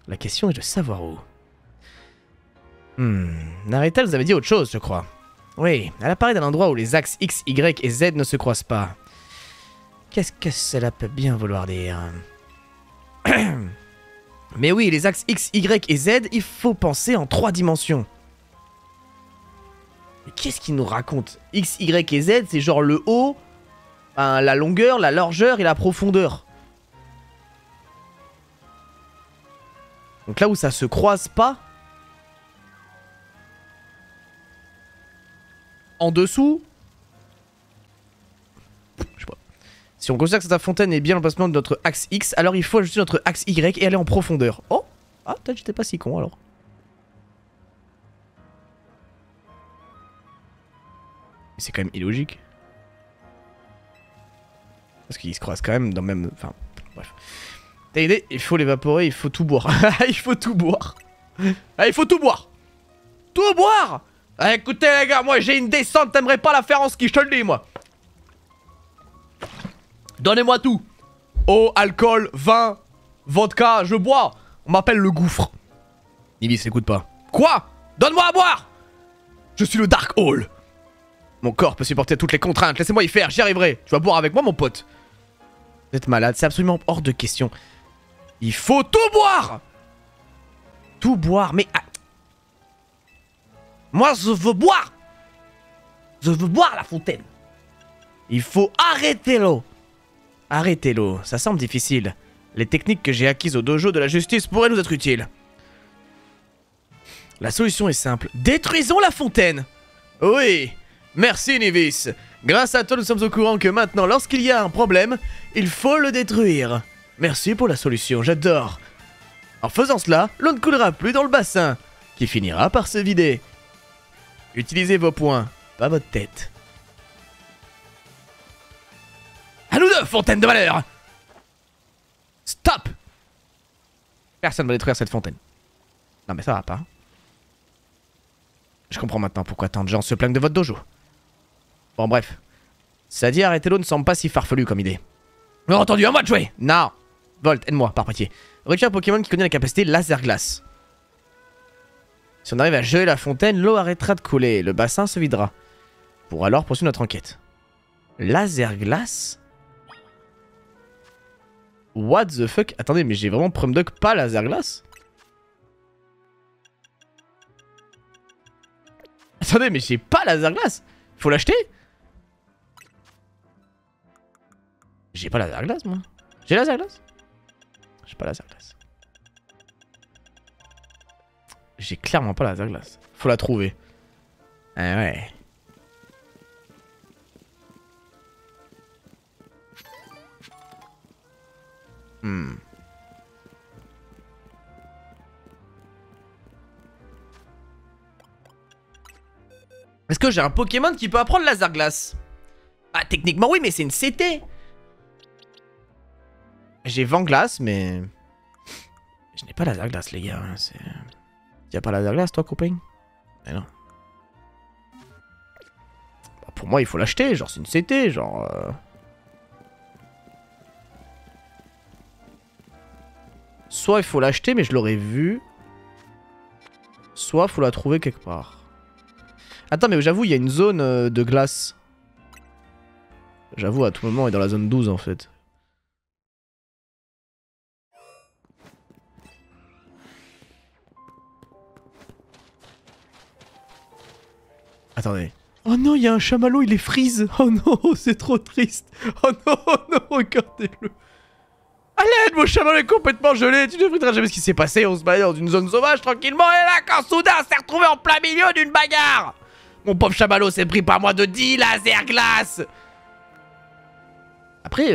Speaker 1: La question est de savoir où. Narita nous avait dit autre chose, je crois. Oui, elle apparaît dans l'endroit où les axes X, Y et Z ne se croisent pas. Qu'est-ce que cela peut bien vouloir dire? Mais oui, les axes X, Y et Z, il faut penser en 3 dimensions. Mais qu'est-ce qu'il nous raconte? X, Y et Z, c'est genre le haut, la longueur, la largeur et la profondeur. Donc là où ça se croise pas, en dessous, je sais pas. Si on considère que cette fontaine est bien l'emplacement de notre axe X, alors il faut ajouter notre axe Y et aller en profondeur. Oh! Ah, peut-être j'étais pas si con alors. Mais c'est quand même illogique. Parce qu'ils se croisent quand même dans le même... Enfin, bref. T'as idée? Il faut l'évaporer, il faut tout boire. Il faut tout boire. Ah, il faut tout boire! Tout boire! Ah, écoutez les gars, moi j'ai une descente, t'aimerais pas la faire en ski, je te le dis moi. Donnez-moi tout. Eau, alcool, vin, vodka, je bois. On m'appelle le gouffre. Ibis, écoute pas. Quoi? Donne-moi à boire. Je suis le Dark Hall. Mon corps peut supporter toutes les contraintes, laissez-moi y faire, j'y arriverai. Tu vas boire avec moi mon pote. Vous êtes malade, c'est absolument hors de question. Il faut tout boire. Tout boire, mais... Ah. Moi je veux boire. Je veux boire la fontaine. Il faut arrêter l'eau. Arrêtez l'eau, ça semble difficile. Les techniques que j'ai acquises au dojo de la justice pourraient nous être utiles. La solution est simple. Détruisons la fontaine. Oui, merci Nivis. Grâce à toi, nous sommes au courant que maintenant, lorsqu'il y a un problème, il faut le détruire. Merci pour la solution, j'adore. En faisant cela, l'eau ne coulera plus dans le bassin, qui finira par se vider. Utilisez vos poings, pas votre tête. À nous deux, fontaine de valeur! Stop! Personne ne va détruire cette fontaine. Non mais ça va pas. Je comprends maintenant pourquoi tant de gens se plaignent de votre dojo. Bon bref. Ça dit arrêtez l'eau ne semble pas si farfelu comme idée. Mais entendu, à moi de jouer. Non. Volt, aide-moi, par pitié. Requiert un Pokémon qui connaît la capacité laser glace. Si on arrive à geler la fontaine, l'eau arrêtera de couler, le bassin se videra. Pour alors poursuivre notre enquête. Laser glace? What the fuck? Attendez, mais j'ai vraiment Prumduck pas laser glace? Attendez, mais j'ai pas laser glace? Faut l'acheter? J'ai pas laser glace, moi. J'ai laser glace? J'ai pas laser glace. J'ai clairement pas laser glace. Faut la trouver. Ah ouais. Est-ce que j'ai un Pokémon qui peut apprendre laser glace? Ah, techniquement oui, mais c'est une CT. J'ai vent glace, mais... Je n'ai pas laser glace, les gars. Y'a pas laser glace, toi, copain? Mais non. Bah, pour moi, il faut l'acheter. Genre, c'est une CT, genre... Soit il faut l'acheter, mais je l'aurais vu. Soit il faut la trouver quelque part. Attends, mais j'avoue, il y a une zone de glace. J'avoue, à tout moment, on est dans la zone 12, en fait. Attendez. Oh non, il y a un chamallow, il est freeze. Oh non, c'est trop triste. Oh non, regardez-le. À l'aide, mon chamallow est complètement gelé. Tu ne devrais jamais ce qui s'est passé. On se baladait dans une zone sauvage tranquillement. Et là, quand soudain, on s'est retrouvé en plein milieu d'une bagarre. Mon pauvre chamallow s'est pris par moins de 10 laser glace. Après,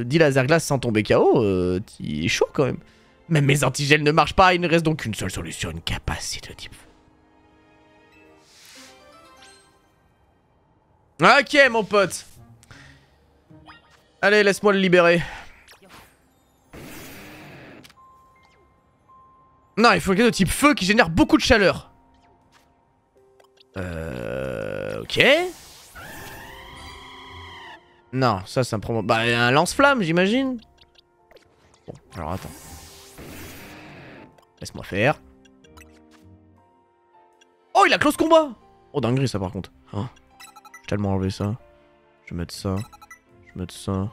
Speaker 1: 10 laser glace sans tomber KO, t'es chaud quand même. Même mes antigels ne marchent pas. Il ne reste donc qu'une seule solution, une capacité de type. Ok, mon pote. Allez, laisse-moi le libérer. Non, il faut quelqu'un de type feu qui génère beaucoup de chaleur. Ok. Non, ça me prend... Bah, un lance-flamme, j'imagine. Bon, alors attends. Laisse-moi faire. Oh, il a close combat. Oh, dinguerie, ça, par contre. Hein, j'ai tellement enlevé ça. Je vais mettre ça. Je vais mettre ça.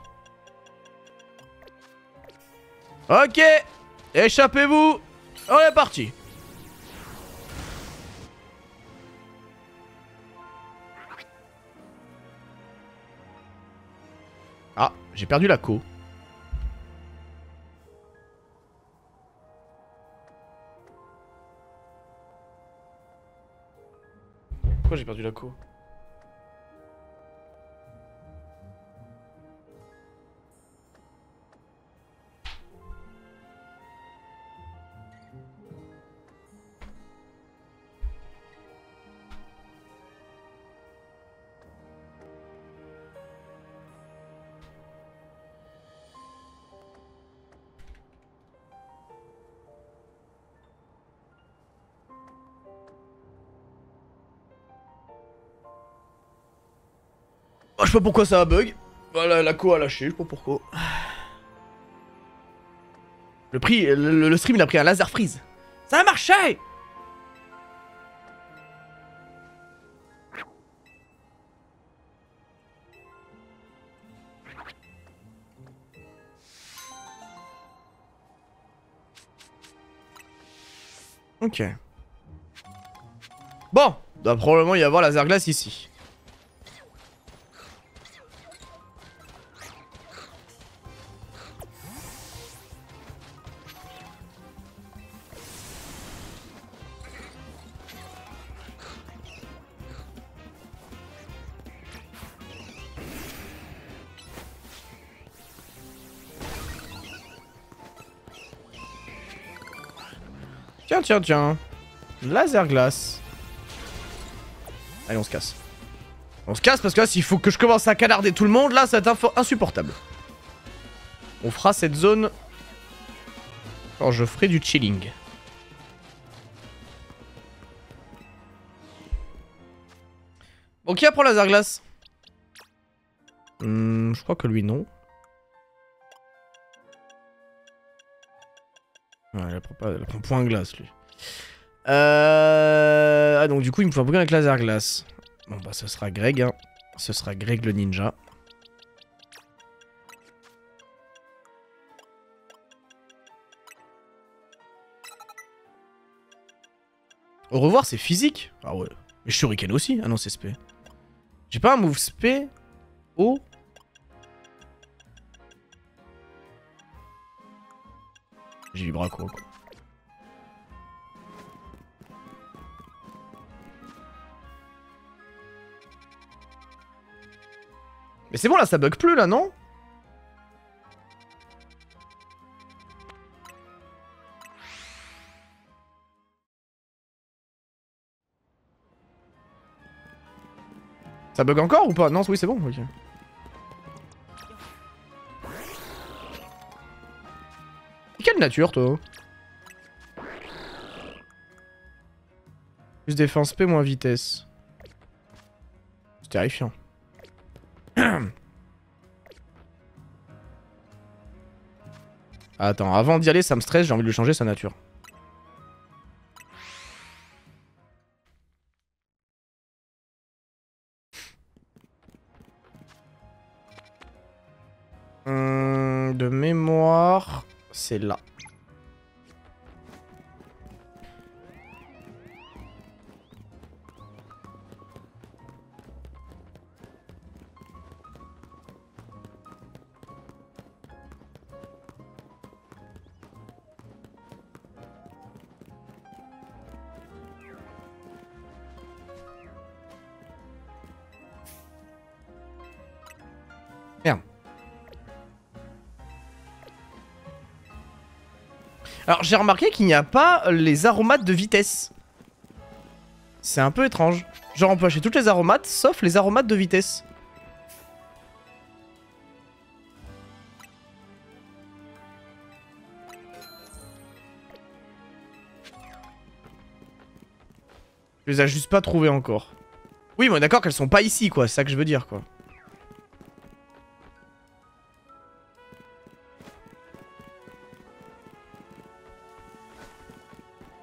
Speaker 1: Ok. Échappez-vous. On est parti. Ah, j'ai perdu la co. Pourquoi j'ai perdu la co? Oh, je sais pas pourquoi ça a bug. Voilà, la co a lâché, je sais pas pourquoi. Le stream il a pris un laser freeze. Ça a marché. Ok. Bon, doit probablement y avoir laser glace ici. Tiens. Laser glace. Allez, on se casse. On se casse parce que là, s'il faut que je commence à canarder tout le monde, là, ça va être insupportable. On fera cette zone quand je ferai du chilling. Ok, apprends laser glace. Je crois que lui, non. Ouais, il apprend pas, il apprend point glace, lui. Ah, donc du coup, il me faut un Pokémon avec laser glace. Bon, bah, ce sera Greg, hein. Ce sera Greg le ninja. Au revoir, c'est physique. Ah ouais. Mais Shuriken aussi. Ah non, c'est spé. J'ai pas un move spé. Oh. J'ai vibra quoi. Mais c'est bon là, ça bug plus là, non? Ça bug encore ou pas? Non, oui, c'est bon, ok. Quelle nature, toi? Plus défense P, moins vitesse. C'est terrifiant. Attends, avant d'y aller, ça me stresse, j'ai envie de lui changer sa nature. De mémoire, c'est là. Merde. Alors j'ai remarqué qu'il n'y a pas les aromates de vitesse. C'est un peu étrange. Genre on peut acheter toutes les aromates sauf les aromates de vitesse. Je les ai juste pas trouvées encore. Oui, mais d'accord qu'elles sont pas ici quoi, c'est ça que je veux dire quoi.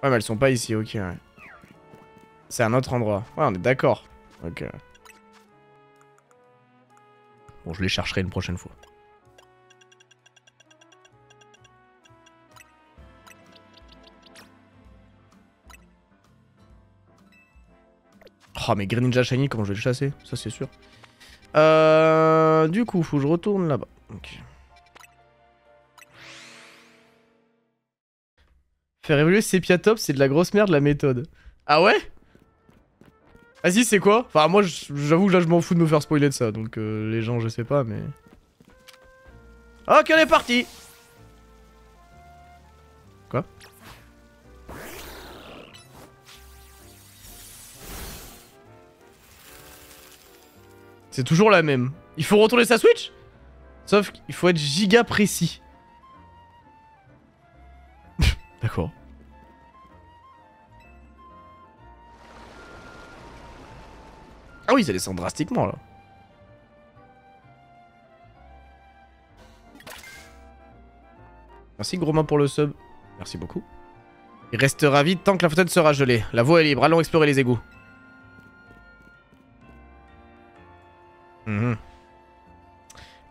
Speaker 1: Ouais, mais elles sont pas ici, ok, ouais. C'est un autre endroit. Ouais, on est d'accord. Ok. Bon, je les chercherai une prochaine fois. Oh, mais Greninja Shiny, comment je vais le chasser? Ça, c'est sûr. Du coup, faut que je retourne là-bas. Ok. Faire évoluer Sepiatops, c'est de la grosse merde la méthode. Ah ouais? Vas-y, c'est quoi? Enfin, moi, j'avoue que là, je m'en fous de me faire spoiler de ça. Donc, les gens, je sais pas, mais... Ok, on est parti! Quoi? C'est toujours la même. Il faut retourner sa Switch? Sauf qu'il faut être giga précis. D'accord. Ah oui, ça descend drastiquement là. Merci gros main pour le sub. Merci beaucoup. Il restera vide tant que la fontaine sera gelée. La voie est libre, allons explorer les égouts.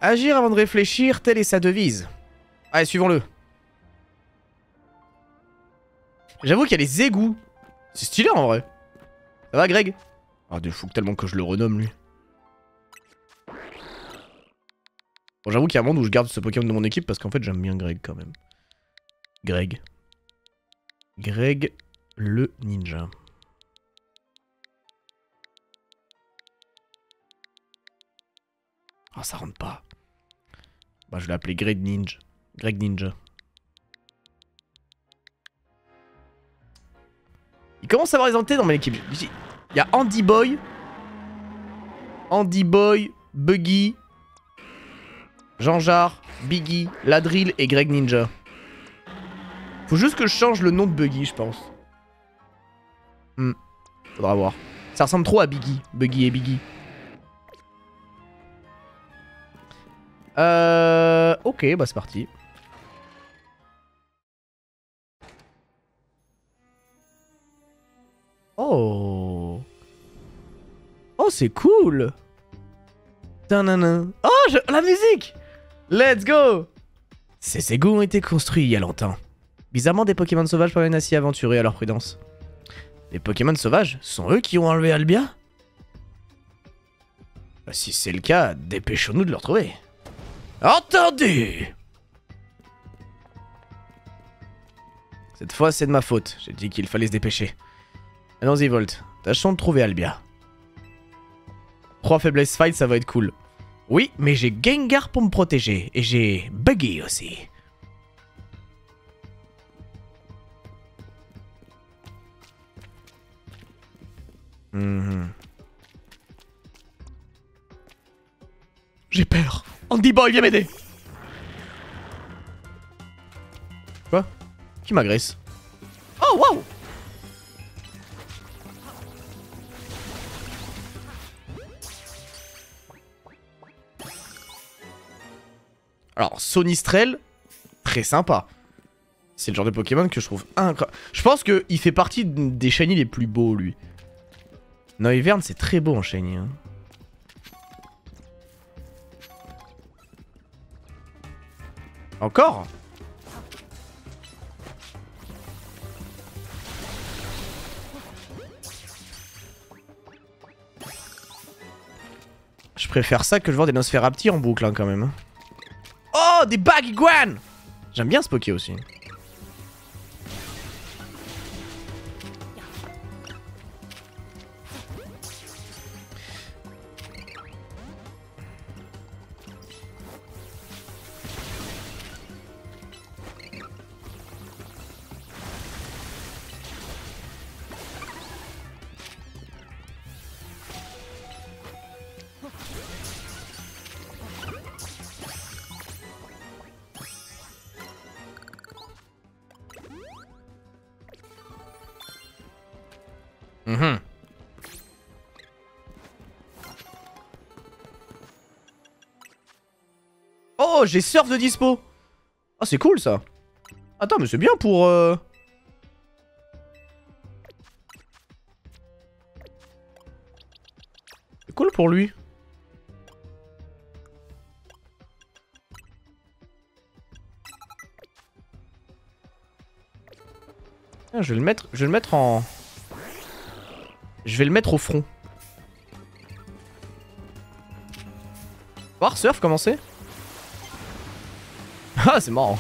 Speaker 1: Agir avant de réfléchir, telle est sa devise. Allez, suivons-le. J'avoue qu'il y a les égouts. C'est stylé en vrai. Ça va Greg? Ah, il faut tellement que je le renomme lui. Bon, j'avoue qu'il y a un monde où je garde ce Pokémon de mon équipe parce qu'en fait j'aime bien Greg quand même. Greg. Greg le ninja. Ah, ça rentre pas. Bah, je vais l'appeler Greg Ninja. Greg Ninja. Il commence à avoir les entités dans mon équipe. Il y a Andy Boy. Andy Boy, Buggy, Jean-Jar, Biggie, Ladrill et Greg Ninja. Faut juste que je change le nom de Buggy, je pense. Faudra voir. Ça ressemble trop à Biggie. Buggy et Biggie. Ok, bah c'est parti. Oh. Oh, c'est cool. Tanana. Oh, la musique. Let's go. Ces égouts ont été construits il y a longtemps. Bizarrement, des Pokémon sauvages parviennent à s'y aventurer, alors prudence. Les Pokémon sauvages, ce sont eux qui ont enlevé Albia? Bah, si c'est le cas, dépêchons-nous de le retrouver. Entendu! Cette fois, c'est de ma faute. J'ai dit qu'il fallait se dépêcher. Allons-y, Volt. Tâchons de trouver Albia. 3 faiblesses fight, ça va être cool. Oui, mais j'ai Gengar pour me protéger. Et j'ai Buggy aussi. J'ai peur. Andy Boy, viens m'aider. Quoi? Qui m'agresse? Oh, wow! Alors, Sonistrel, très sympa. C'est le genre de Pokémon que je trouve incroyable. Je pense qu'il fait partie des shiny les plus beaux, lui. Noivern, c'est très beau en shiny. Hein. Encore? Je préfère ça que je vois des Nosferapti en boucle, hein, quand même. Oh, des Bagiguan! J'aime bien ce Poké aussi. Oh, j'ai surf de dispo. Ah, c'est cool ça. Attends, mais c'est bien pour... C'est cool pour lui. Ah, je vais le mettre en... Je vais le mettre au front. Voir surf comment c'est? Ah, c'est marrant.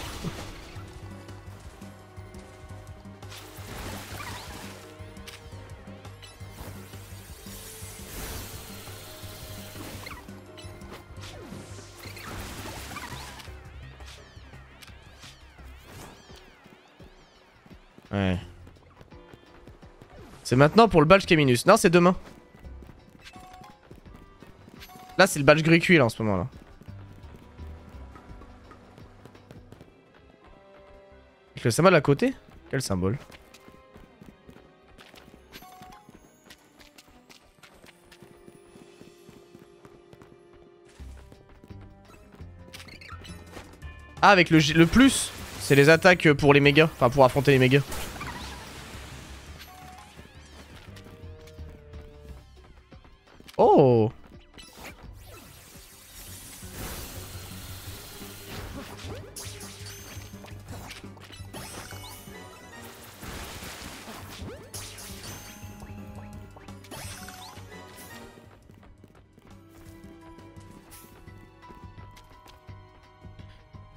Speaker 1: Ouais. C'est maintenant pour le badge Caminus. Non, c'est demain. Là, c'est le badge Gricui, là, en ce moment-là. Avec le symbole à côté? Quel symbole? Ah, avec le plus. C'est les attaques pour les mégas. Enfin, pour affronter les mégas. Oh!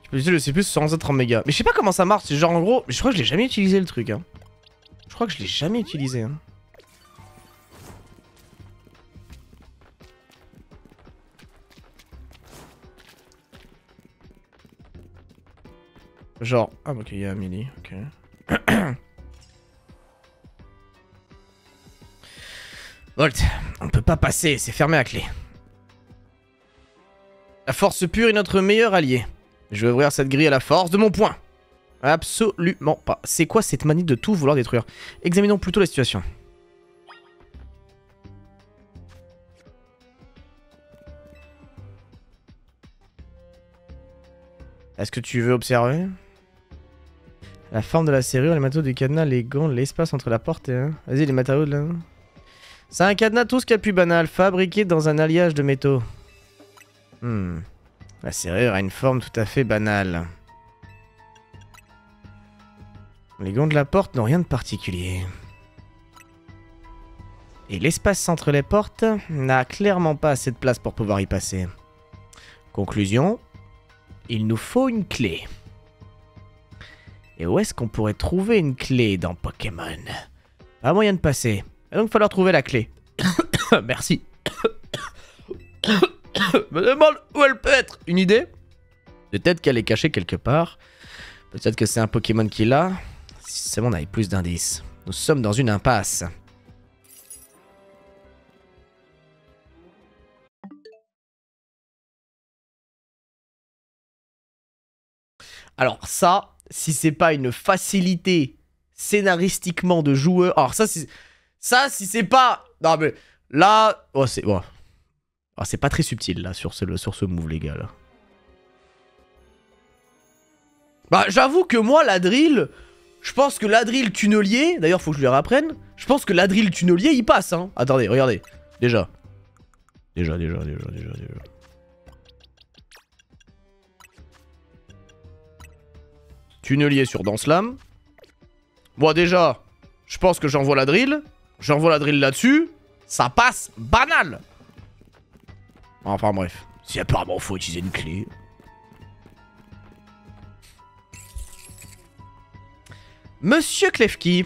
Speaker 1: Je peux utiliser le C++ sans être en méga. Mais je sais pas comment ça marche. C'est genre en gros. Je crois que je l'ai jamais utilisé le truc. Hein. Je crois que je l'ai jamais utilisé. Hein. Genre. Ah, ok, il y a Amélie. Ok. Volt, on ne peut pas passer. C'est fermé à clé. La force pure est notre meilleur allié. Je vais ouvrir cette grille à la force de mon poing. Absolument pas. C'est quoi cette manie de tout vouloir détruire? Examinons plutôt la situation. Est-ce que tu veux observer? La forme de la serrure, les matériaux du cadenas, les gants, l'espace entre la porte et... Vas-y, les matériaux de là. C'est un cadenas tout ce qu'il y a de plus banal, fabriqué dans un alliage de métaux. La serrure a une forme tout à fait banale. Les gonds de la porte n'ont rien de particulier. Et l'espace entre les portes n'a clairement pas assez de place pour pouvoir y passer. Conclusion, il nous faut une clé. Et où est-ce qu'on pourrait trouver une clé dans Pokémon? Pas moyen de passer. Il va donc falloir trouver la clé. Merci. Me demande où elle peut être. Une idée? Peut-être qu'elle est cachée quelque part. Peut-être que c'est un Pokémon qui l'a. Si seulement on avait plus d'indices. Nous sommes dans une impasse. Alors ça, si c'est pas une facilité scénaristiquement de joueur... Alors ça, si c'est pas... Non mais là... Oh, c'est... Oh. Oh, c'est pas très subtil là sur ce move les gars là. Bah j'avoue que moi la drill... Je pense que la drill tunnelier... D'ailleurs faut que je lui réapprenne. Je pense que la drill tunnelier il passe hein. Attendez, regardez. Déjà. Tunnelier sur Danslam. Moi déjà, je pense que j'envoie la drill. J'envoie la drill là-dessus. Ça passe banal. Enfin bref. Si apparemment faut utiliser une clé. Monsieur Klefki.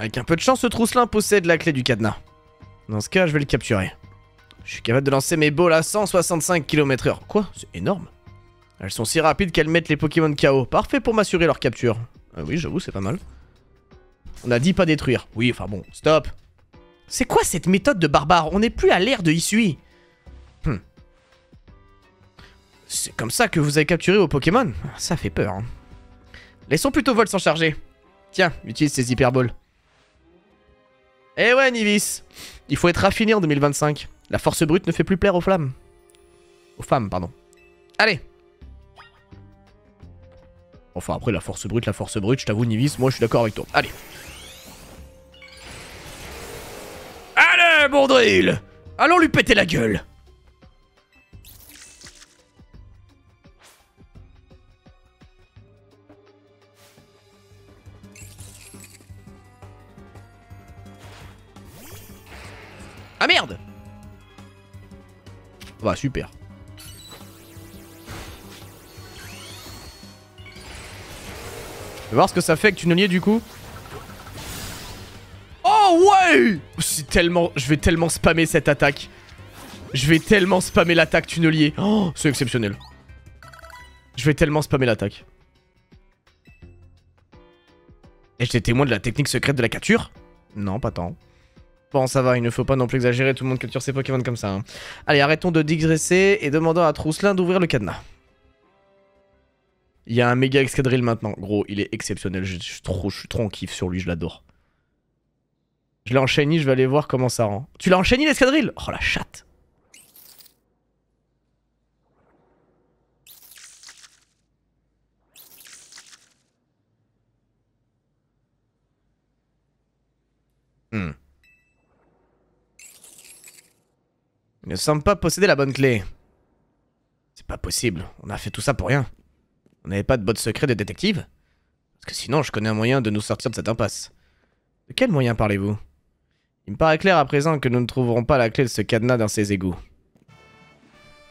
Speaker 1: Avec un peu de chance, ce trousselin possède la clé du cadenas. Dans ce cas, je vais le capturer. Je suis capable de lancer mes balls à 165 km/h. Quoi? C'est énorme. Elles sont si rapides qu'elles mettent les Pokémon KO. Parfait pour m'assurer leur capture. Ah oui, j'avoue, c'est pas mal. On a dit pas détruire. Oui, enfin bon, stop. C'est quoi cette méthode de barbare? On n'est plus à l'ère de Hisui. C'est comme ça que vous avez capturé vos Pokémon? Ça fait peur. Hein. Laissons plutôt Vol s'en charger. Tiens, utilise ces hyperballs. Eh ouais, Nivis. Il faut être raffiné en 2025. La force brute ne fait plus plaire aux flammes. Aux femmes, pardon. Allez. Enfin, après, la force brute, je t'avoue, Nivis, moi, je suis d'accord avec toi. Allez. Allez, bon drill. Allons lui péter la gueule. Ah merde. Bah, super. Je vais voir ce que ça fait avec tunnelier du coup. Oh ouais! C'est tellement... Je vais tellement spammer cette attaque. Je vais tellement spammer l'attaque tunnelier. Oh, c'est exceptionnel. Je vais tellement spammer l'attaque. Et j'étais témoin de la technique secrète de la capture? Non, pas tant. Bon, ça va, il ne faut pas non plus exagérer, tout le monde capture ses Pokémon comme ça. Hein. Allez, arrêtons de digresser et demandons à Trousselin d'ouvrir le cadenas. Il y a un méga escadrille maintenant. Gros, il est exceptionnel. Je suis trop en kiff sur lui, je l'adore. Je l'ai en shiny, je vais aller voir comment ça rend. Tu l'as en shiny l'escadrille? Oh la chatte. Nous ne semble pas posséder la bonne clé. C'est pas possible, on a fait tout ça pour rien. On n'avait pas de bot secret de détective? Parce que sinon, je connais un moyen de nous sortir de cette impasse. De quel moyen parlez-vous? Il me paraît clair à présent que nous ne trouverons pas la clé de ce cadenas dans ses égouts.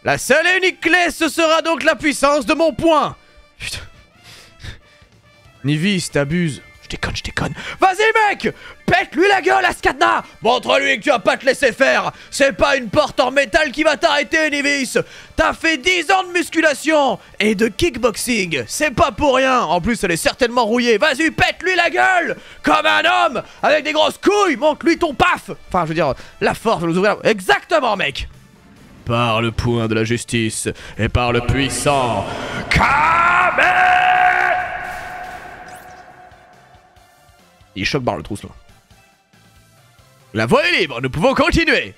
Speaker 1: La seule et unique clé, ce sera donc la puissance de mon poing! Putain. Nivis, t'abuses. Je déconne. Vas-y mec! Pète-lui la gueule à ce cadenas! Montre-lui que tu vas pas te laisser faire! C'est pas une porte en métal qui va t'arrêter, Nivis! T'as fait 10 ans de musculation et de kickboxing! C'est pas pour rien! En plus, elle est certainement rouillée. Vas-y, pète-lui la gueule! Comme un homme! Avec des grosses couilles! Montre-lui ton paf! Enfin, je veux dire, la force de nous ouvrir... Exactement, mec! Par le poing de la justice et par le puissant... Kame! Il choque barre le trousselin. La voie est libre, nous pouvons continuer.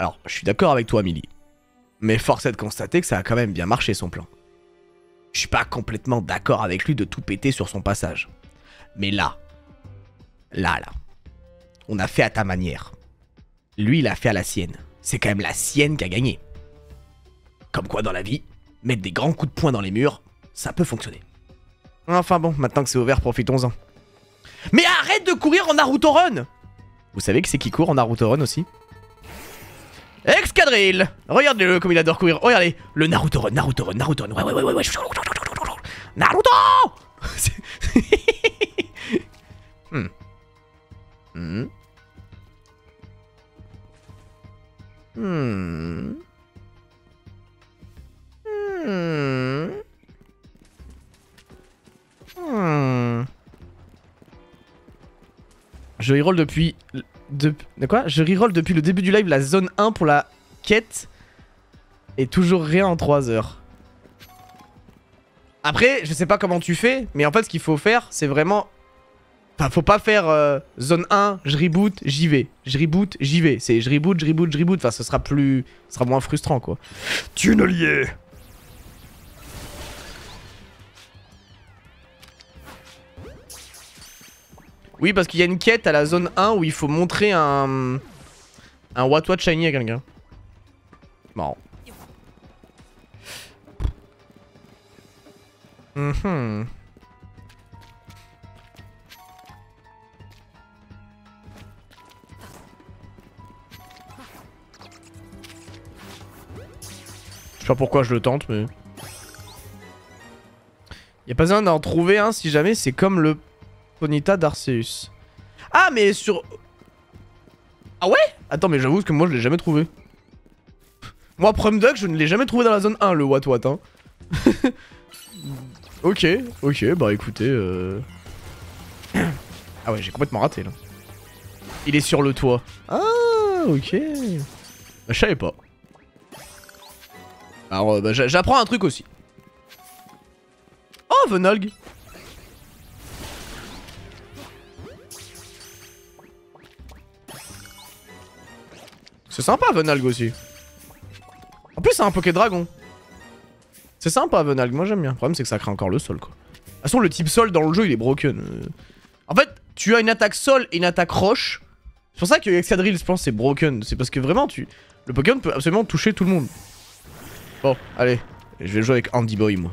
Speaker 1: Alors, je suis d'accord avec toi, Amélie. Mais force est de constater que ça a quand même bien marché son plan. Je suis pas complètement d'accord avec lui de tout péter sur son passage. Mais là, on a fait à ta manière. Lui, il a fait à la sienne. C'est quand même la sienne qui a gagné. Comme quoi dans la vie, mettre des grands coups de poing dans les murs, ça peut fonctionner. Enfin bon, maintenant que c'est ouvert, profitons-en. Mais arrête de courir en Naruto Run! Vous savez que c'est qui court en Naruto Run aussi? Excadrille! Regardez-le comme il adore courir. Regardez, le Naruto Run, Naruto Run, Naruto Run. Ouais. Naruto! Je reroll depuis... De quoi? Je reroll depuis le début du live la zone 1 pour la quête. Et toujours rien en 3 heures. Après, je sais pas comment tu fais, mais en fait ce qu'il faut faire, c'est vraiment... Enfin, faut pas faire zone 1, je reboot, j'y vais. Je reboot, j'y vais. C'est je reboot. Enfin, ce sera plus... Ce sera moins frustrant, quoi. Tunnelier! Oui, parce qu'il y a une quête à la zone 1 où il faut montrer un What Shiny à quelqu'un. Marrant. Je sais pas pourquoi je le tente, mais... Y a pas besoin d'en trouver un si jamais c'est comme le Ponyta d'Arceus. Ah, mais sur... Ah ouais? Attends, mais j'avoue que moi je l'ai jamais trouvé. Moi, Prumduck, je ne l'ai jamais trouvé dans la zone 1, le What hein. Ok, bah écoutez... Ah ouais, j'ai complètement raté, là. Il est sur le toit. Ah, ok. Bah, je savais pas. Alors, bah, j'apprends un truc aussi. Oh, Venolg. C'est sympa, Venalg aussi. En plus, c'est un Pokédragon. C'est sympa, Venalg. Moi, j'aime bien. Le problème, c'est que ça crée encore le sol, quoi. De toute façon, le type sol dans le jeu, il est broken. En fait, tu as une attaque sol et une attaque roche. C'est pour ça que Excadrill, je pense, c'est broken. C'est parce que vraiment, le Pokémon peut absolument toucher tout le monde. Bon, allez. Je vais jouer avec Andy Boy, moi.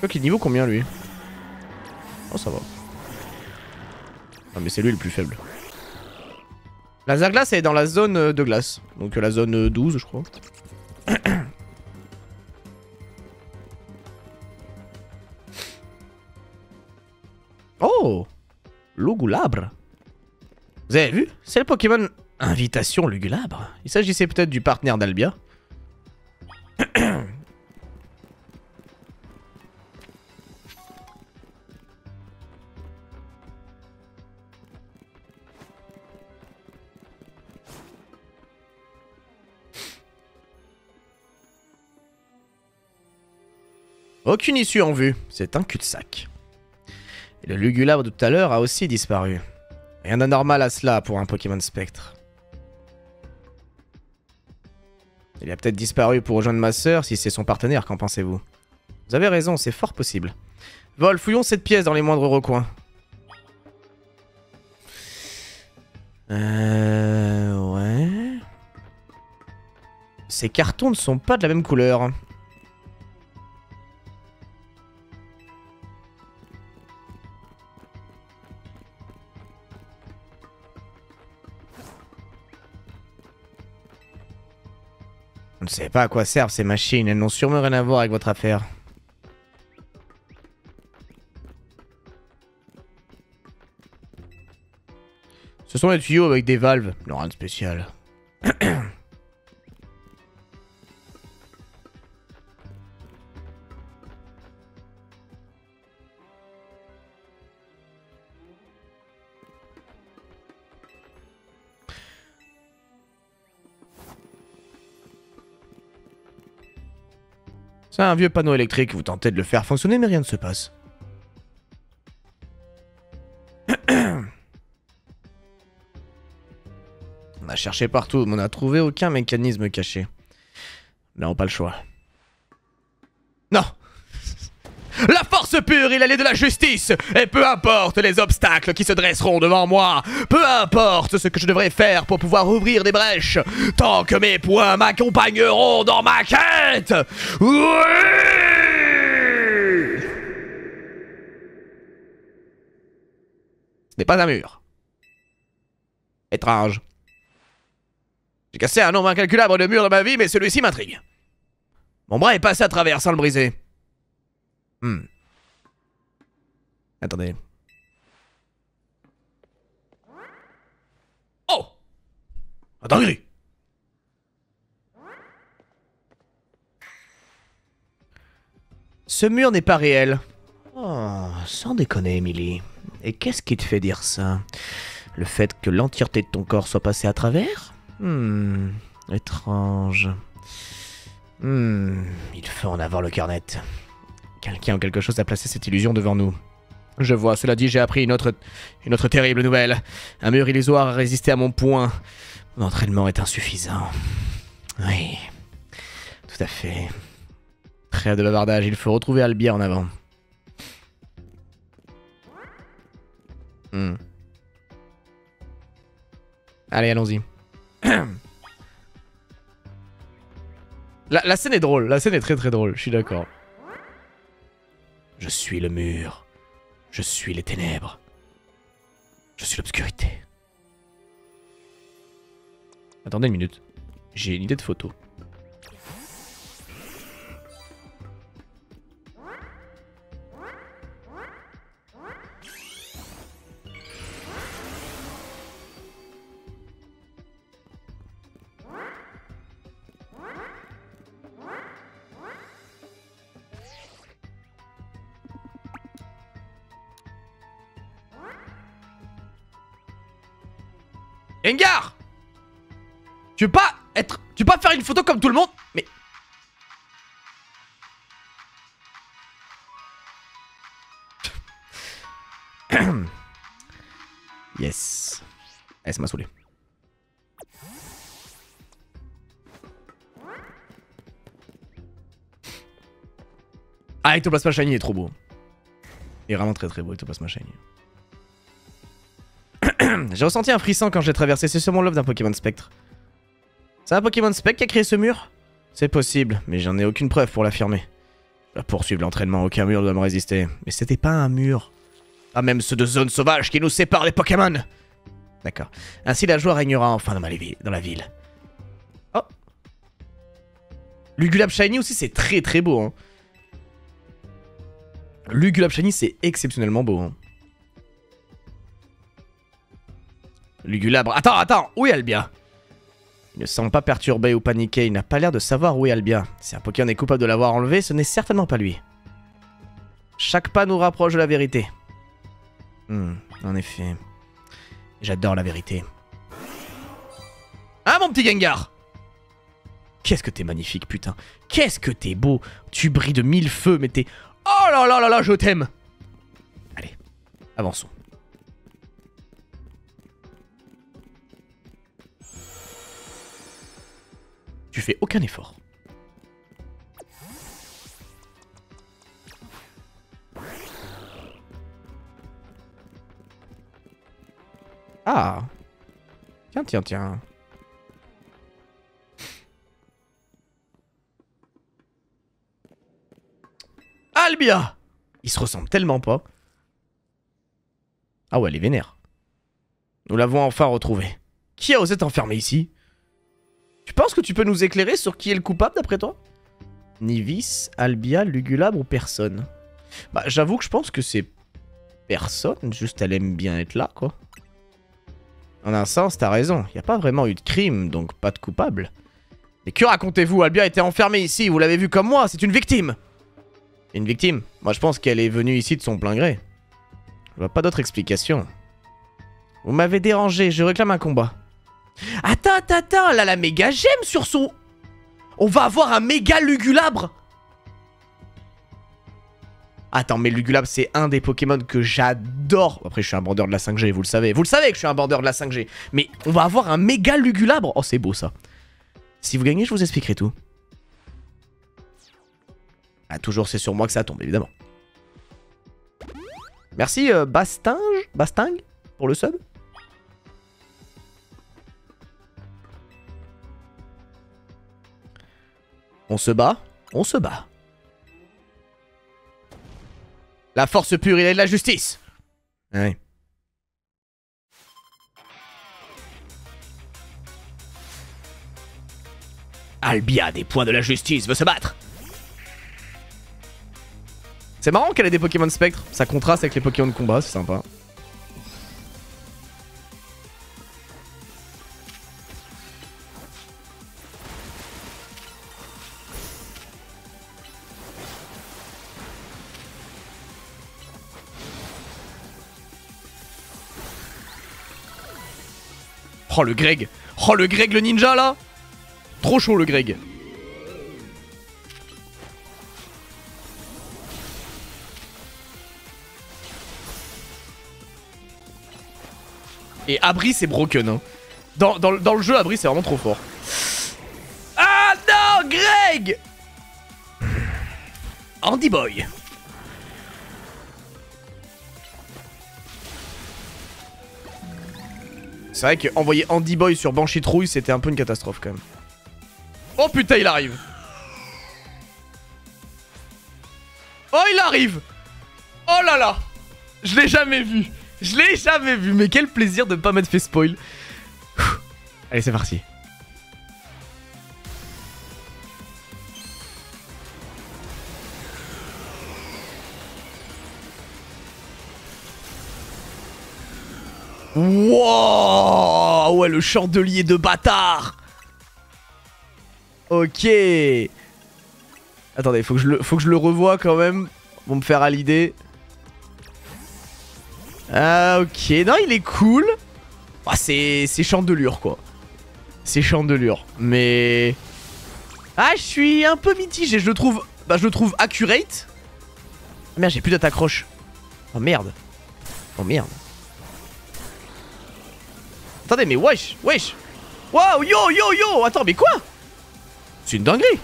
Speaker 1: Il est niveau combien, lui? Oh, ça va. Ah, mais c'est lui le plus faible. La Zerglace est dans la zone de glace. Donc la zone 12, je crois. Oh! Lugulabre. Vous avez vu? C'est le Pokémon Invitation Lugulabre. Il s'agissait peut-être du partenaire d'Albia. Aucune issue en vue, c'est un cul-de-sac. Et le Lugulabre de tout à l'heure a aussi disparu. Rien d'anormal à cela pour un Pokémon Spectre. Il a peut-être disparu pour rejoindre ma sœur si c'est son partenaire, qu'en pensez-vous? Vous avez raison, c'est fort possible. Vol, fouillons cette pièce dans les moindres recoins. Ouais... Ces cartons ne sont pas de la même couleur. Je ne sais pas à quoi servent ces machines, elles n'ont sûrement rien à voir avec votre affaire. Ce sont des tuyaux avec des valves, non rien de spécial. C'est un vieux panneau électrique, vous tentez de le faire fonctionner mais rien ne se passe. On a cherché partout, mais on n'a trouvé aucun mécanisme caché. Non, pas le choix. Non! La force pure est l'allié de la justice, et peu importe les obstacles qui se dresseront devant moi, peu importe ce que je devrais faire pour pouvoir ouvrir des brèches, tant que mes poings m'accompagneront dans ma quête! Oui! Ce n'est pas un mur. Étrange. J'ai cassé un nombre incalculable de murs dans ma vie, mais celui-ci m'intrigue. Mon bras est passé à travers sans le briser. Attendez. Oh! Attendez! Ce mur n'est pas réel. Oh, sans déconner, Emily. Et qu'est-ce qui te fait dire ça? Le fait que l'entièreté de ton corps soit passée à travers? Étrange. Il faut en avoir le cœur net. Quelqu'un ou quelque chose a placé cette illusion devant nous. Je vois, cela dit, j'ai appris une autre terrible nouvelle. Un mur illusoire a résisté à mon poing. Mon entraînement est insuffisant. Oui, tout à fait. Trêve de bavardage, il faut retrouver Albia en avant. Allez, allons-y. La scène est drôle, la scène est très drôle, je suis d'accord. Je suis le mur. Je suis les ténèbres. Je suis l'obscurité. Attendez une minute. J'ai une idée de photo. Gengar! Tu veux pas faire une photo comme tout le monde? Mais... Yes. Eh, ça m'a saoulé. Ah, Ectoplasma Shiny est trop beau. Il est vraiment très beau, Ectoplasma Shiny. J'ai ressenti un frisson quand j'ai traversé, c'est sûrement l'œuvre d'un Pokémon Spectre. C'est un Pokémon Spectre qui a créé ce mur? C'est possible, mais j'en ai aucune preuve pour l'affirmer. Je dois poursuivre l'entraînement, aucun mur ne doit me résister. Mais c'était pas un mur. Pas même ceux de zones sauvages qui nous séparent des Pokémon. D'accord. Ainsi la joie régnera enfin dans la ville. Oh! Lugulab Shiny aussi, c'est très beau. Hein. Lugulab Shiny, c'est exceptionnellement beau. Hein. Lugulabre. Attends, où est Albia? Il ne semble pas perturbé ou paniqué, il n'a pas l'air de savoir où est Albia. Si un Pokémon est coupable de l'avoir enlevé, ce n'est certainement pas lui. Chaque pas nous rapproche de la vérité. En effet. J'adore la vérité. Ah, mon petit Gengar! Qu'est-ce que t'es magnifique, putain. Qu'est-ce que t'es beau. Tu brilles de mille feux, mais t'es... Oh là là là là, je t'aime. Allez, avançons. Tu fais aucun effort. Ah. Tiens. Albia! Ils se ressemblent tellement pas. Ah ouais, elle est vénère. Nous l'avons enfin retrouvée. Qui a osé t'enfermer ici? Tu penses que tu peux nous éclairer sur qui est le coupable d'après toi? Nivis, Albia, Lugulabre ou personne? Bah j'avoue que je pense que c'est personne, juste elle aime bien être là quoi. En un sens t'as raison, y a pas vraiment eu de crime, donc pas de coupable. Mais que racontez-vous? Albia a été enfermée ici, vous l'avez vu comme moi, c'est une victime. Une victime? Moi je pense qu'elle est venue ici de son plein gré. Je vois pas d'autre explication. Vous m'avez dérangé, je réclame un combat. Attends, là la méga gemme sur son... On va avoir un méga Lugulabre. Attends, mais Lugulab, c'est un des Pokémon que j'adore. Après, je suis un bandeur de la 5G, vous le savez. Vous le savez que je suis un bandeur de la 5G. Mais on va avoir un méga Lugulabre. Oh, c'est beau, ça. Si vous gagnez, je vous expliquerai tout. Ah, toujours, c'est sur moi que ça tombe, évidemment. Merci, Basting, pour le sub. On se bat, on se bat. La force pure, il est de la justice. Ouais. Albia, des points de la justice, veut se battre. C'est marrant qu'elle ait des Pokémon spectre. Ça contraste avec les Pokémon de combat, c'est sympa. Oh le Greg. Oh le Greg le ninja là. Trop chaud le Greg. Et Abri c'est broken hein. Dans le jeu Abri c'est vraiment trop fort. Ah non Greg. Andy Boy. C'est vrai qu'envoyer Andy Boy sur Banshee Trouille c'était un peu une catastrophe quand même. Oh putain il arrive. Oh il arrive. Oh là là. Je l'ai jamais vu. Je l'ai jamais vu. Mais quel plaisir de pas m'être fait spoil. Allez c'est parti. Wow. Ouais le chandelier de bâtard. Ok. Attendez, faut que je le revoie quand même. Pour me faire à l'idée. Ah ok, non il est cool. Ah, c'est chandelure quoi. C'est chandelure. Mais... Ah je suis un peu mitigé, je le trouve... Bah je le trouve accurate. Ah, merde j'ai plus d'attaque roche. Oh merde. Oh merde. Attendez mais wesh, wesh. Wow yo yo yo. Attends mais quoi? C'est une dinguerie.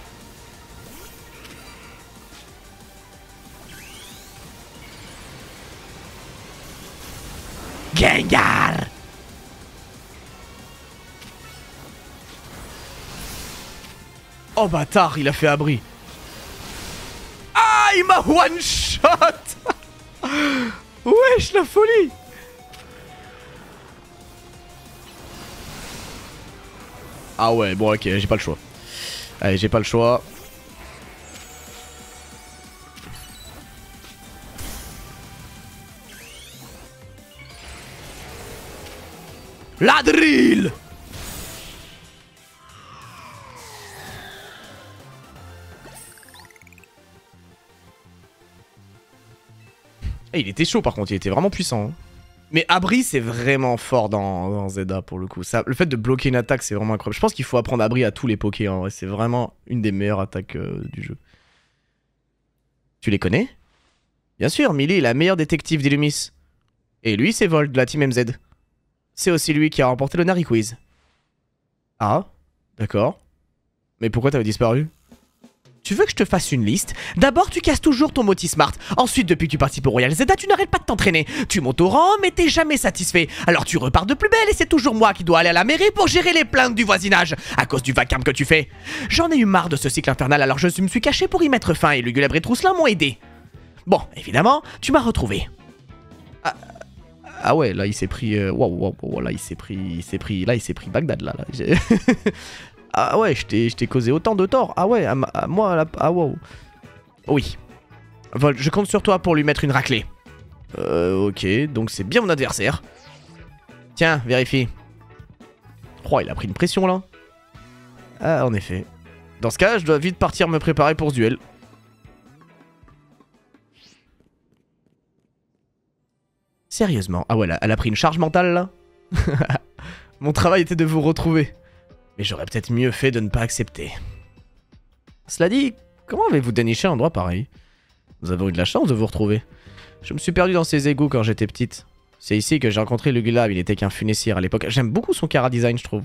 Speaker 1: Gengar. Oh bâtard, il a fait abri. Ah, il m'a one shot. Wesh, la folie. Ah ouais, bon ok, j'ai pas le choix. Allez, j'ai pas le choix. La drill. Il était chaud par contre, il était vraiment puissant. Hein. Mais Abri c'est vraiment fort dans Zelda pour le coup. Ça, le fait de bloquer une attaque c'est vraiment incroyable. Je pense qu'il faut apprendre Abri à tous les Pokés. Hein. C'est vraiment une des meilleures attaques du jeu. Tu les connais? Bien sûr, Millie est la meilleure détective d'Illumis. Et lui c'est Volt de la Team MZ. C'est aussi lui qui a remporté le Nari Quiz. Ah, d'accord. Mais pourquoi t'avais disparu? Tu veux que je te fasse une liste? D'abord, tu casses toujours ton Moti Smart. Ensuite, depuis que tu participes au Royal Zelda, tu n'arrêtes pas de t'entraîner. Tu montes au rang, mais t'es jamais satisfait. Alors tu repars de plus belle et c'est toujours moi qui dois aller à la mairie pour gérer les plaintes du voisinage. À cause du vacarme que tu fais. J'en ai eu marre de ce cycle infernal, alors je me suis caché pour y mettre fin et Lugulab et Trousselin m'ont aidé. Bon, évidemment, tu m'as retrouvé. Ah ouais, là il s'est pris... Wow, là il s'est pris Bagdad là. Ah ouais, je t'ai causé autant de tort. Ah ouais, à moi, ah wow. Oui. Vol, je compte sur toi pour lui mettre une raclée. Ok, donc c'est bien mon adversaire. Tiens, vérifie. Oh, il a pris une pression là. Ah, en effet. Dans ce cas, je dois vite partir me préparer pour ce duel. Sérieusement. Ah ouais, elle a pris une charge mentale là. Mon travail était de vous retrouver. Mais j'aurais peut-être mieux fait de ne pas accepter. Cela dit, comment avez-vous déniché un endroit pareil? Nous avons eu de la chance de vous retrouver. Je me suis perdu dans ces égouts quand j'étais petite. C'est ici que j'ai rencontré le Gulab, il était qu'un funessier à l'époque. J'aime beaucoup son chara design, je trouve.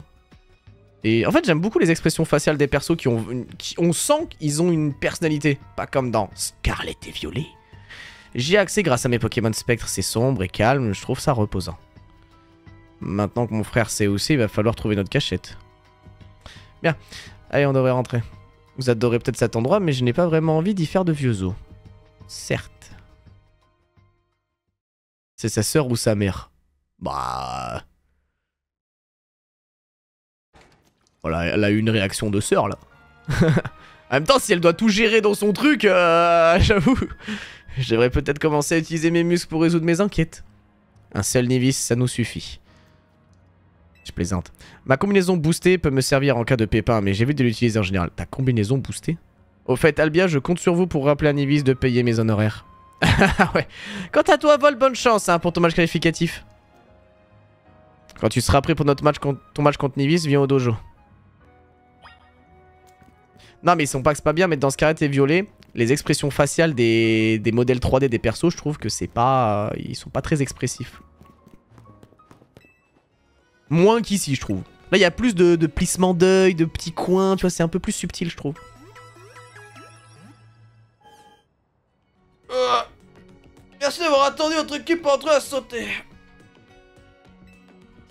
Speaker 1: Et en fait, j'aime beaucoup les expressions faciales des persos on sent qu'ils ont une personnalité. Pas comme dans Scarlet et Violet. J'y ai accès grâce à mes Pokémon Spectre, c'est sombre et calme, je trouve ça reposant. Maintenant que mon frère sait aussi, il va falloir trouver notre cachette. Bien, allez, on devrait rentrer. Vous adorez peut-être cet endroit, mais je n'ai pas vraiment envie d'y faire de vieux os. Certes. C'est sa sœur ou sa mère? Bah... Voilà, elle a eu une réaction de sœur, là. En même temps, si elle doit tout gérer dans son truc, j'avoue... Je devrais peut-être commencer à utiliser mes muscles pour résoudre mes inquiétudes. Un seul Nivis, ça nous suffit. Je plaisante. Ma combinaison boostée peut me servir en cas de pépin, mais j'évite de l'utiliser en général. Ta combinaison boostée? Au fait, Albia, je compte sur vous pour rappeler à Nivis de payer mes honoraires. Ouais. Quant à toi, Vol, bonne chance hein, pour ton match qualificatif. Quand tu seras prêt pour ton match contre Nivis, viens au dojo. Non, mais ils sont pas que c'est pas bien, mais dans Scarlet et Violet, les expressions faciales des modèles 3D des persos, je trouve que c'est pas... ils sont pas très expressifs. Moins qu'ici, je trouve. Là, il y a plus de plissements d'œil, de petits coins, tu vois, c'est un peu plus subtil, je trouve. Merci d'avoir attendu, votre équipe est en train de sauter.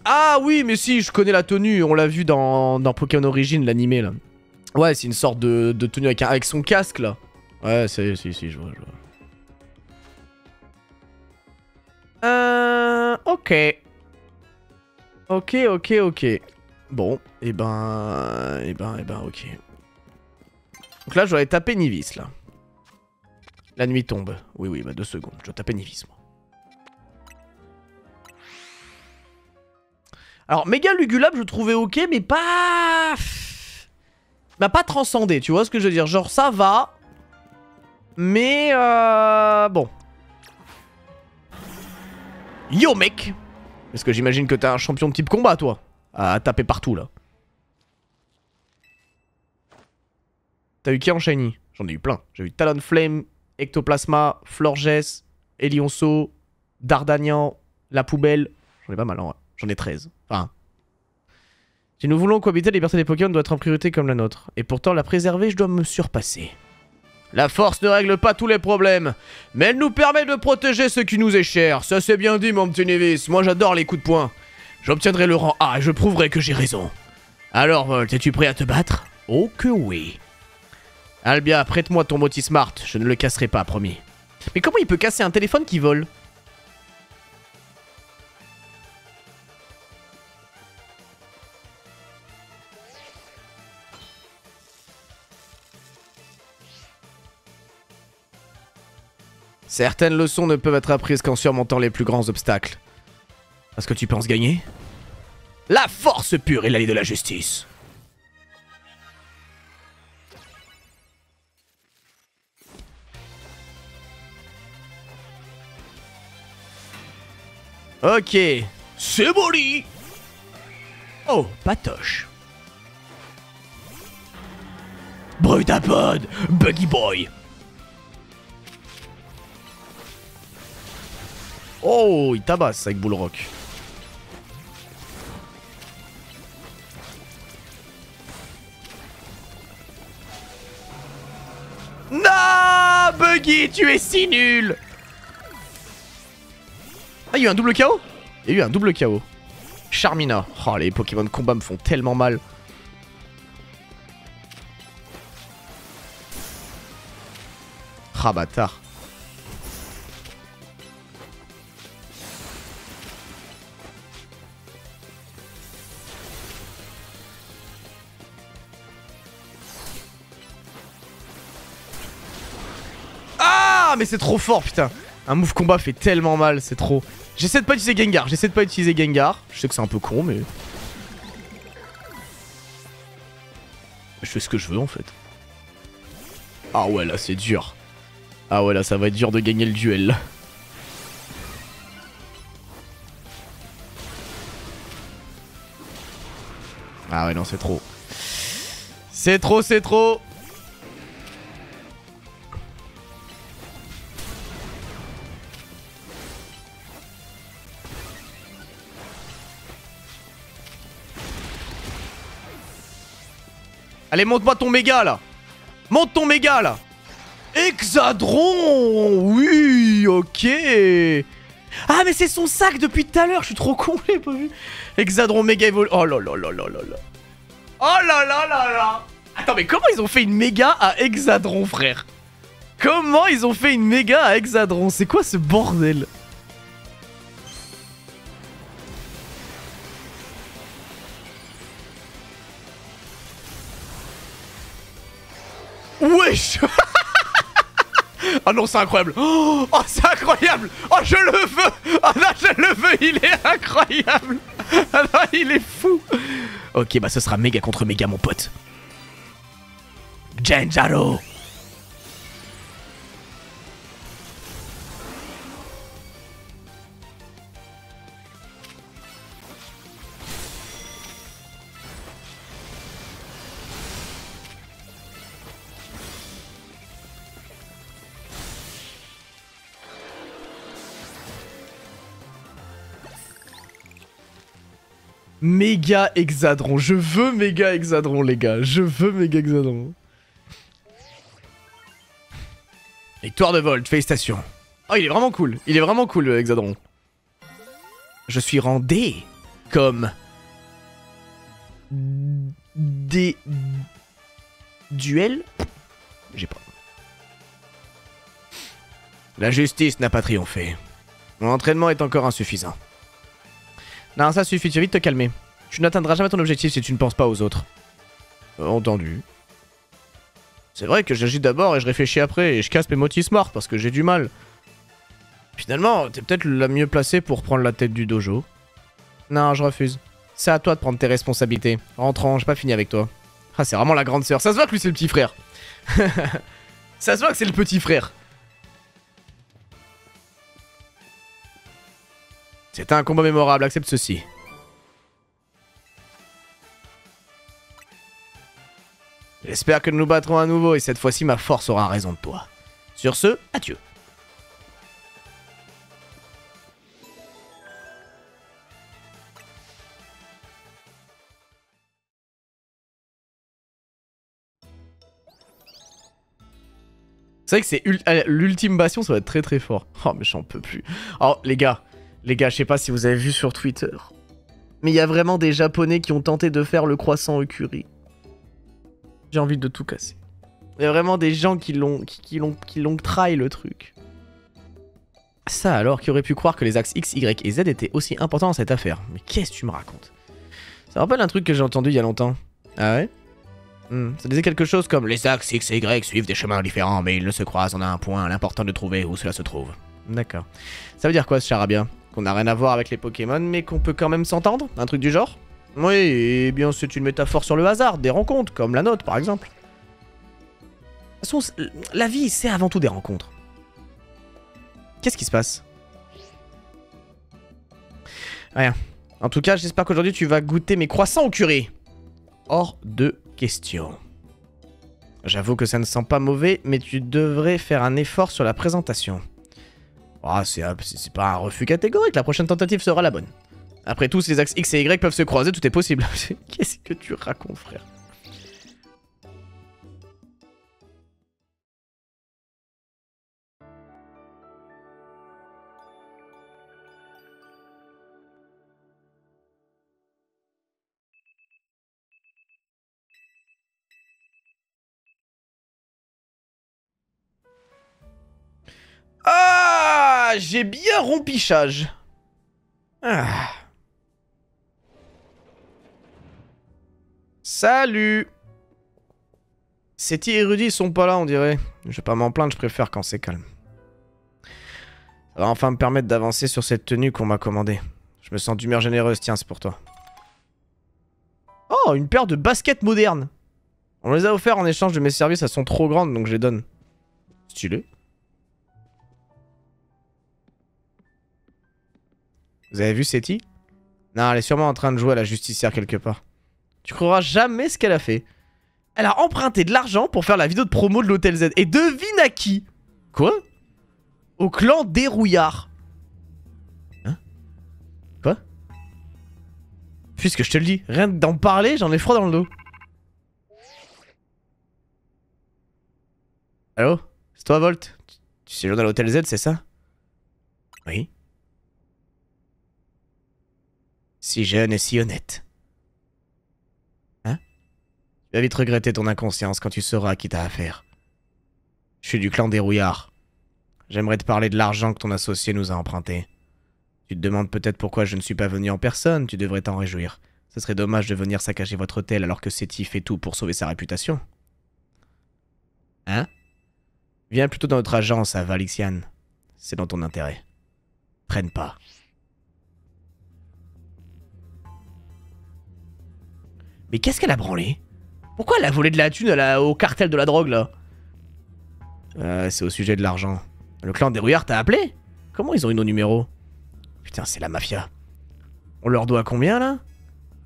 Speaker 1: Ah oui, mais si, je connais la tenue, on l'a vu dans Pokémon Origins, l'animé, là. Ouais, c'est une sorte de tenue avec son casque, là. Ouais, si, je vois. Ok. Ok. Bon, ok. Donc là, je dois aller taper Nivis, là. La nuit tombe. Oui, bah 2 secondes. Je dois taper Nivis, moi. Alors, méga Lugulab, je trouvais ok, mais pas... M'a pas transcendé, tu vois ce que je veux dire? Genre, ça va. Mais, bon. Yo, mec! Parce que j'imagine que t'es un champion de type combat, toi. À taper partout, là. T'as eu qui en shiny? J'en ai eu plein. J'ai eu Talonflame, Ectoplasma, Florges, Elionceau, Dardanian, La Poubelle. J'en ai pas mal, en vrai. J'en ai 13. Enfin... Si nous voulons cohabiter, la liberté des Pokémon doit être en priorité comme la nôtre. Et pourtant, la préserver, je dois me surpasser. La force ne règle pas tous les problèmes, mais elle nous permet de protéger ce qui nous est cher. Ça c'est bien dit, mon petit Nivis. Moi j'adore les coups de poing. J'obtiendrai le rang A et je prouverai que j'ai raison. Alors, Volt, es-tu prêt à te battre? Oh que oui. Albia, prête-moi ton Moti Smart. Je ne le casserai pas, promis. Mais comment il peut casser un téléphone qui vole? Certaines leçons ne peuvent être apprises qu'en surmontant les plus grands obstacles. Est-ce que tu penses gagner? La force pure est l'allié de la justice. Ok. C'est boli. Oh, patoche. Brutapod, Buggy Boy. Oh, il tabasse avec Bullrock. Non, Buggy, tu es si nul. Ah, il y a eu un double KO? Il y a eu un double KO. Charmina. Oh, les Pokémon de combat me font tellement mal. Ah, bâtard. Ah, mais c'est trop fort, putain. Un move combat fait tellement mal, c'est trop. J'essaie de pas utiliser Gengar, Je sais que c'est un peu con, mais... Je fais ce que je veux, en fait. Ah ouais, là, c'est dur. Ah ouais, là, ça va être dur de gagner le duel, là. Ah ouais, non, c'est trop. C'est trop. Allez, monte-moi ton méga, là. Monte ton méga, là. Exadron. Oui, ok. Ah, mais c'est son sac depuis tout à l'heure. Je suis trop con, j'ai pas vu. Exadron méga évolu... Oh là là là là là là. Oh là là là là. Attends, mais comment ils ont fait une méga à Exadron, frère? Comment ils ont fait une méga à Exadron? C'est quoi ce bordel? Wesh. Oh non, c'est incroyable. Oh, c'est incroyable. Oh, je le veux. Oh non, je le veux. Il est incroyable. Ah non, il est fou. Ok, bah ce sera méga contre méga, mon pote. Genjaro. Méga Exadron, je veux méga Exadron les gars, je veux méga Exadron. Victoire de Volt, félicitations. Oh il est vraiment cool, Exadron. Je suis rendé comme... des... duels. J'ai pas. La justice n'a pas triomphé. Mon entraînement est encore insuffisant. Non, ça suffit, tu vas vite te calmer. Tu n'atteindras jamais ton objectif si tu ne penses pas aux autres. Entendu. C'est vrai que j'agis d'abord et je réfléchis après et je casse mes motifs morts parce que j'ai du mal. Finalement, t'es peut-être la mieux placée pour prendre la tête du dojo. Non, je refuse. C'est à toi de prendre tes responsabilités. Rentrons, j'ai pas fini avec toi. Ah, c'est vraiment la grande sœur. Ça se voit que lui c'est le petit frère. Ça se voit que c'est le petit frère. C'était un combat mémorable, accepte ceci. J'espère que nous nous battrons à nouveau et cette fois-ci ma force aura raison de toi. Sur ce, adieu. C'est vrai que c'est l'ultime bastion, ça va être très très fort. Oh mais j'en peux plus. Oh les gars, je sais pas si vous avez vu sur Twitter, mais il y a vraiment des Japonais qui ont tenté de faire le croissant au curry. J'ai envie de tout casser. Il y a vraiment des gens qui l'ont try le truc. Ça alors, qui aurait pu croire que les axes X, Y et Z étaient aussi importants dans cette affaire? Mais qu'est-ce que tu me racontes? Ça rappelle un truc que j'ai entendu il y a longtemps. Ah ouais? Ça disait quelque chose comme les axes X et Y suivent des chemins différents, mais ils ne se croisent en un point, l'important de trouver où cela se trouve. D'accord. Ça veut dire quoi ce charabia? Qu'on n'a rien à voir avec les Pokémon, mais qu'on peut quand même s'entendre? Un truc du genre? Oui, eh bien c'est une métaphore sur le hasard, des rencontres, comme la nôtre par exemple. De toute façon, la vie c'est avant tout des rencontres. Qu'est-ce qui se passe? Rien. En tout cas, j'espère qu'aujourd'hui tu vas goûter mes croissants au curry. Hors de question. J'avoue que ça ne sent pas mauvais, mais tu devrais faire un effort sur la présentation. Oh, c'est pas un refus catégorique, la prochaine tentative sera la bonne. Après tout, si les axes X et Y peuvent se croiser, tout est possible. Qu'est-ce que tu racontes, frère? Ah, j'ai bien rompichage. Ah. Salut. Seti et Rudy sont pas là, on dirait. Je vais pas m'en plaindre, je préfère quand c'est calme. Ça va enfin me permettre d'avancer sur cette tenue qu'on m'a commandée. Je me sens d'humeur généreuse, tiens, c'est pour toi. Oh, une paire de baskets modernes. On me les a offerts en échange de mes services, elles sont trop grandes, donc je les donne. Stylé. Vous avez vu Seti? Non, elle est sûrement en train de jouer à la justicière quelque part. Tu croiras jamais ce qu'elle a fait. Elle a emprunté de l'argent pour faire la vidéo de promo de l'Hôtel Z. Et devine à qui? Quoi? Au clan Dérouillard. Hein? Quoi? Puisque je te le dis, rien que d'en parler, j'en ai froid dans le dos. Allô? C'est toi, Volt? Tu séjournes à l'hôtel Z, c'est ça? Oui. Si jeune et si honnête. Hein? Tu vas vite regretter ton inconscience quand tu sauras à qui t'as affaire. Je suis du clan des Rouillards. J'aimerais te parler de l'argent que ton associé nous a emprunté. Tu te demandes peut-être pourquoi je ne suis pas venu en personne, tu devrais t'en réjouir. Ce serait dommage de venir saccager votre hôtel alors que Seti fait tout pour sauver sa réputation. Hein? Viens plutôt dans notre agence à Valixian. C'est dans ton intérêt. Traîne pas. Mais qu'est-ce qu'elle a branlé? Pourquoi elle a volé de la thune au cartel de la drogue, là? C'est au sujet de l'argent. Le clan des Rouillards t'a appelé? Comment ils ont eu nos numéros? Putain, c'est la mafia. On leur doit combien, là?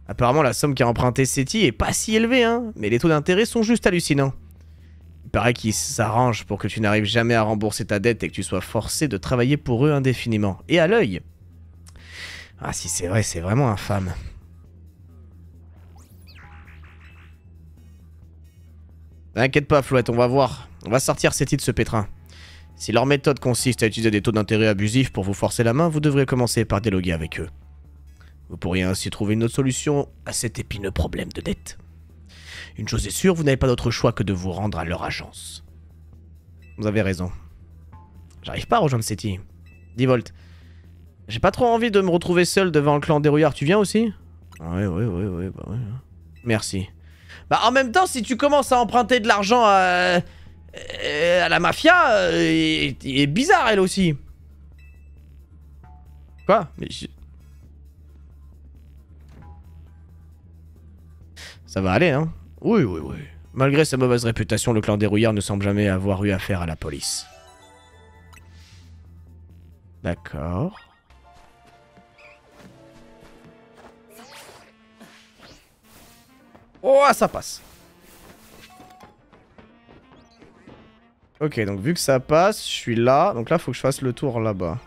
Speaker 1: Apparemment, la somme qu'a emprunté Seti est pas si élevée, hein. Mais les taux d'intérêt sont juste hallucinants. Il paraît qu'ils s'arrangent pour que tu n'arrives jamais à rembourser ta dette et que tu sois forcé de travailler pour eux indéfiniment. Et à l'œil. Ah, si c'est vrai, c'est vraiment infâme. T'inquiète pas, Flouette, on va voir. On va sortir Seti de ce pétrin. Si leur méthode consiste à utiliser des taux d'intérêt abusifs pour vous forcer la main, vous devrez commencer par dialoguer avec eux. Vous pourriez ainsi trouver une autre solution à cet épineux problème de dette. Une chose est sûre, vous n'avez pas d'autre choix que de vous rendre à leur agence. Vous avez raison. J'arrive pas à rejoindre Seti. 10 volts. J'ai pas trop envie de me retrouver seul devant le clan des Rouillards. Tu viens aussi? Ouais, bah ouais. Merci. Bah en même temps, si tu commences à emprunter de l'argent à la mafia, elle est bizarre elle aussi. Quoi? Mais ça va aller, hein? Oui. Malgré sa mauvaise réputation, le clan des Rouillards ne semble jamais avoir eu affaire à la police. D'accord. Oh, ça passe. Ok, donc vu que ça passe, je suis là. Donc là, faut que je fasse le tour là-bas.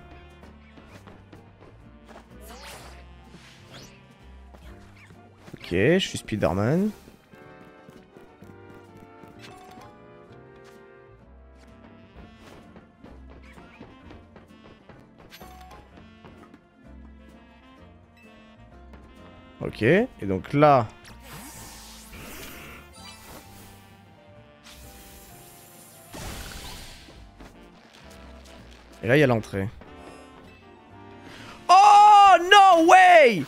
Speaker 1: Ok, je suis Spider-Man. Ok, et donc là... Et là, il y a l'entrée. Oh, no way!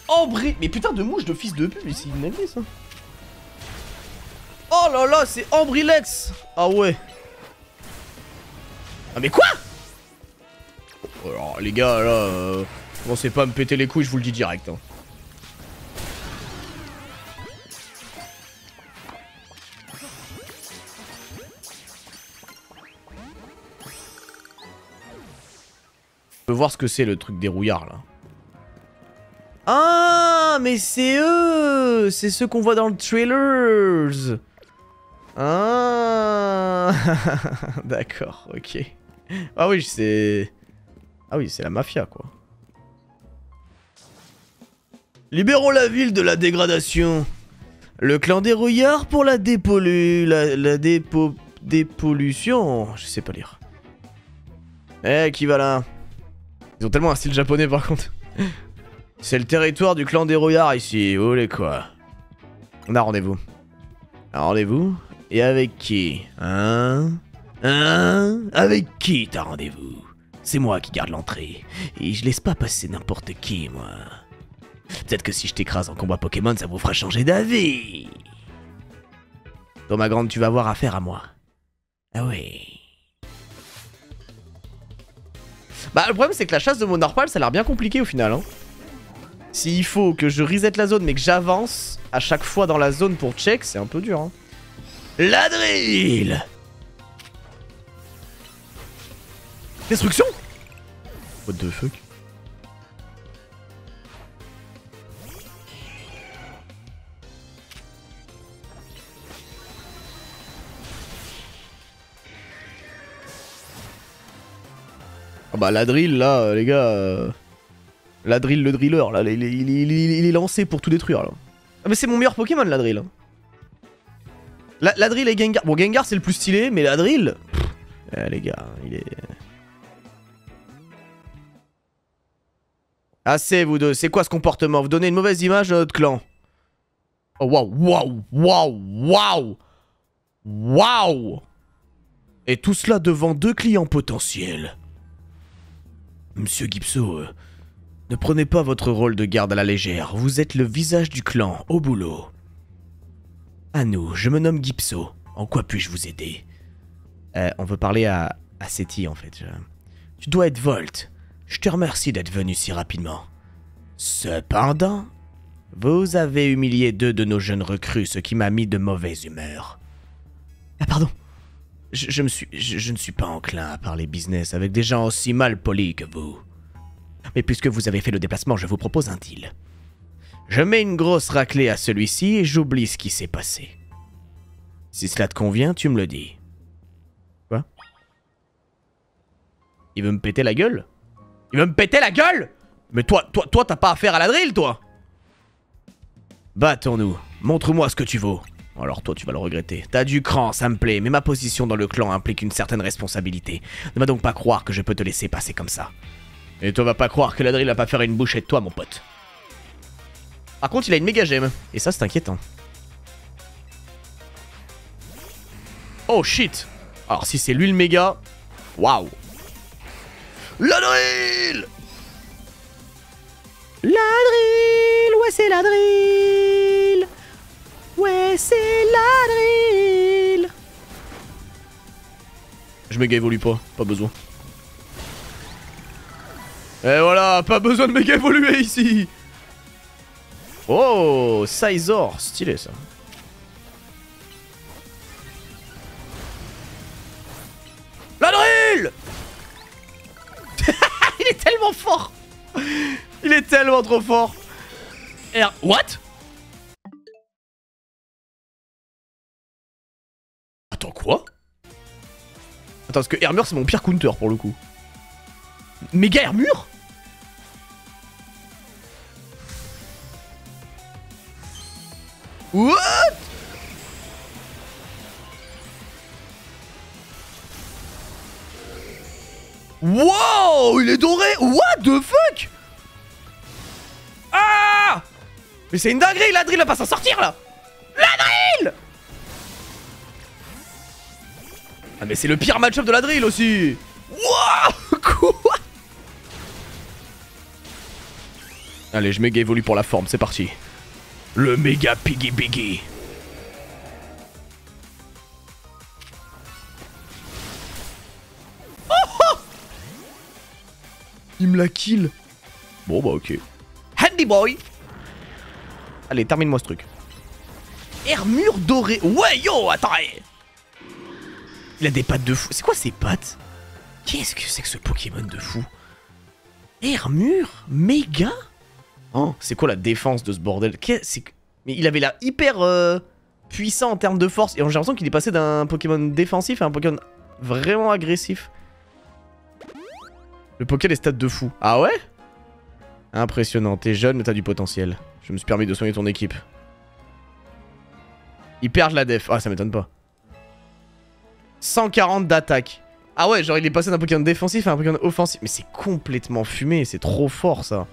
Speaker 1: Ambry... Mais putain de mouche de fils de pute, mais c'est une ça. Oh là là, c'est Ambrilex. Ah ouais. Ah mais quoi? Alors les gars, là... Commencez pas à me péter les couilles, je vous le dis direct. Hein. On peut voir ce que c'est le truc des Rouillards là. Ah, mais c'est eux! C'est ceux qu'on voit dans le trailers! Ah! D'accord, ok. Ah oui, c'est... Ah oui, c'est la mafia quoi. Libérons la ville de la dégradation. Le clan des Rouillards pour la dépollution. Je sais pas lire. Eh, qui va là? Ils ont tellement un style japonais par contre. C'est le territoire du clan des Rouillards ici. Olé quoi. On a rendez-vous. Un rendez-vous? Et avec qui? Hein? Avec qui t'as rendez-vous? C'est moi qui garde l'entrée. Et je laisse pas passer n'importe qui, moi. Peut-être que si je t'écrase en combat Pokémon, ça vous fera changer d'avis. Toi, ma grande, tu vas avoir affaire à moi. Ah oui. Bah, le problème, c'est que la chasse de Monarpal, ça a l'air bien compliqué au final. Hein. S'il faut que je reset la zone, mais que j'avance à chaque fois dans la zone pour check, c'est un peu dur. Hein. La drill! Destruction? What the fuck? Ah bah la drill là, les gars... La drill, le driller, là, il est lancé pour tout détruire là. Ah mais c'est mon meilleur Pokémon la drill. La drill et Gengar. Bon, Gengar c'est le plus stylé, mais la drill. Les gars, il est. Assez, vous deux. C'est quoi ce comportement? Vous donnez une mauvaise image à notre clan. Oh, waouh, waouh, waouh, waouh. Waouh. Et tout cela devant 2 clients potentiels. Monsieur Gipso, ne prenez pas votre rôle de garde à la légère. Vous êtes le visage du clan, au boulot. À nous, je me nomme Gipso. En quoi puis-je vous aider? On veut parler à Seti, en fait. Tu dois être Volt. Je te remercie d'être venu si rapidement. Cependant, vous avez humilié 2 de nos jeunes recrues, ce qui m'a mis de mauvaise humeur. Ah, pardon. Je ne suis pas enclin à parler business avec des gens aussi mal polis que vous. Mais puisque vous avez fait le déplacement, je vous propose un deal. Je mets une grosse raclée à celui-ci et j'oublie ce qui s'est passé. Si cela te convient, tu me le dis. Quoi? Il veut me péter la gueule? Il veut me péter la gueule? Mais toi, t'as pas affaire à la drill, toi? Battons-nous. Montre-moi ce que tu vaux. Alors toi, tu vas le regretter. T'as du cran, ça me plaît, mais ma position dans le clan implique une certaine responsabilité. Ne va donc pas croire que je peux te laisser passer comme ça. Et toi, va pas croire que la drill va pas faire une bouchée de toi, mon pote. Par contre, il a une méga gemme. Et ça, c'est inquiétant. Oh, shit. Alors, si c'est lui le méga... Waouh. La drill! La drill! Ouais, c'est la drill! Ouais, c'est la drill! Je méga évolue pas besoin. Et voilà, pas besoin de méga évoluer ici! Oh, Sizor, stylé ça. La drill! Il est tellement fort! Il est tellement trop fort! What? Attends, quoi? Attends, parce que Hermure c'est mon pire counter pour le coup. Méga Hermure? What? Wow, il est doré. What the fuck? Ah! Mais c'est une dinguerie, la drill va pas s'en sortir là. La drill! Ah mais c'est le pire match-up de la drill aussi. Wow. Quoi? Allez, je méga évolue pour la forme, c'est parti. Le méga Piggy Piggy. Il me la kill. Bon bah ok. Handy boy. Allez, termine-moi ce truc. Hermure dorée. Ouais yo, attends. Il a des pattes de fou. C'est quoi ces pattes? Qu'est-ce que c'est que ce Pokémon de fou? Hermure méga. Oh, c'est quoi la défense de ce bordel? Mais il avait l'air hyper puissant en termes de force. Et j'ai l'impression qu'il est passé d'un Pokémon défensif à un Pokémon vraiment agressif. Le Poké les stats de fou. Ah ouais? Impressionnant. T'es jeune mais t'as du potentiel. Je me suis permis de soigner ton équipe. Ils perdent la def. Ah ça m'étonne pas. 140 d'attaque. Ah ouais, genre il est passé d'un Pokémon défensif à un Pokémon offensif. Mais c'est complètement fumé. C'est trop fort ça.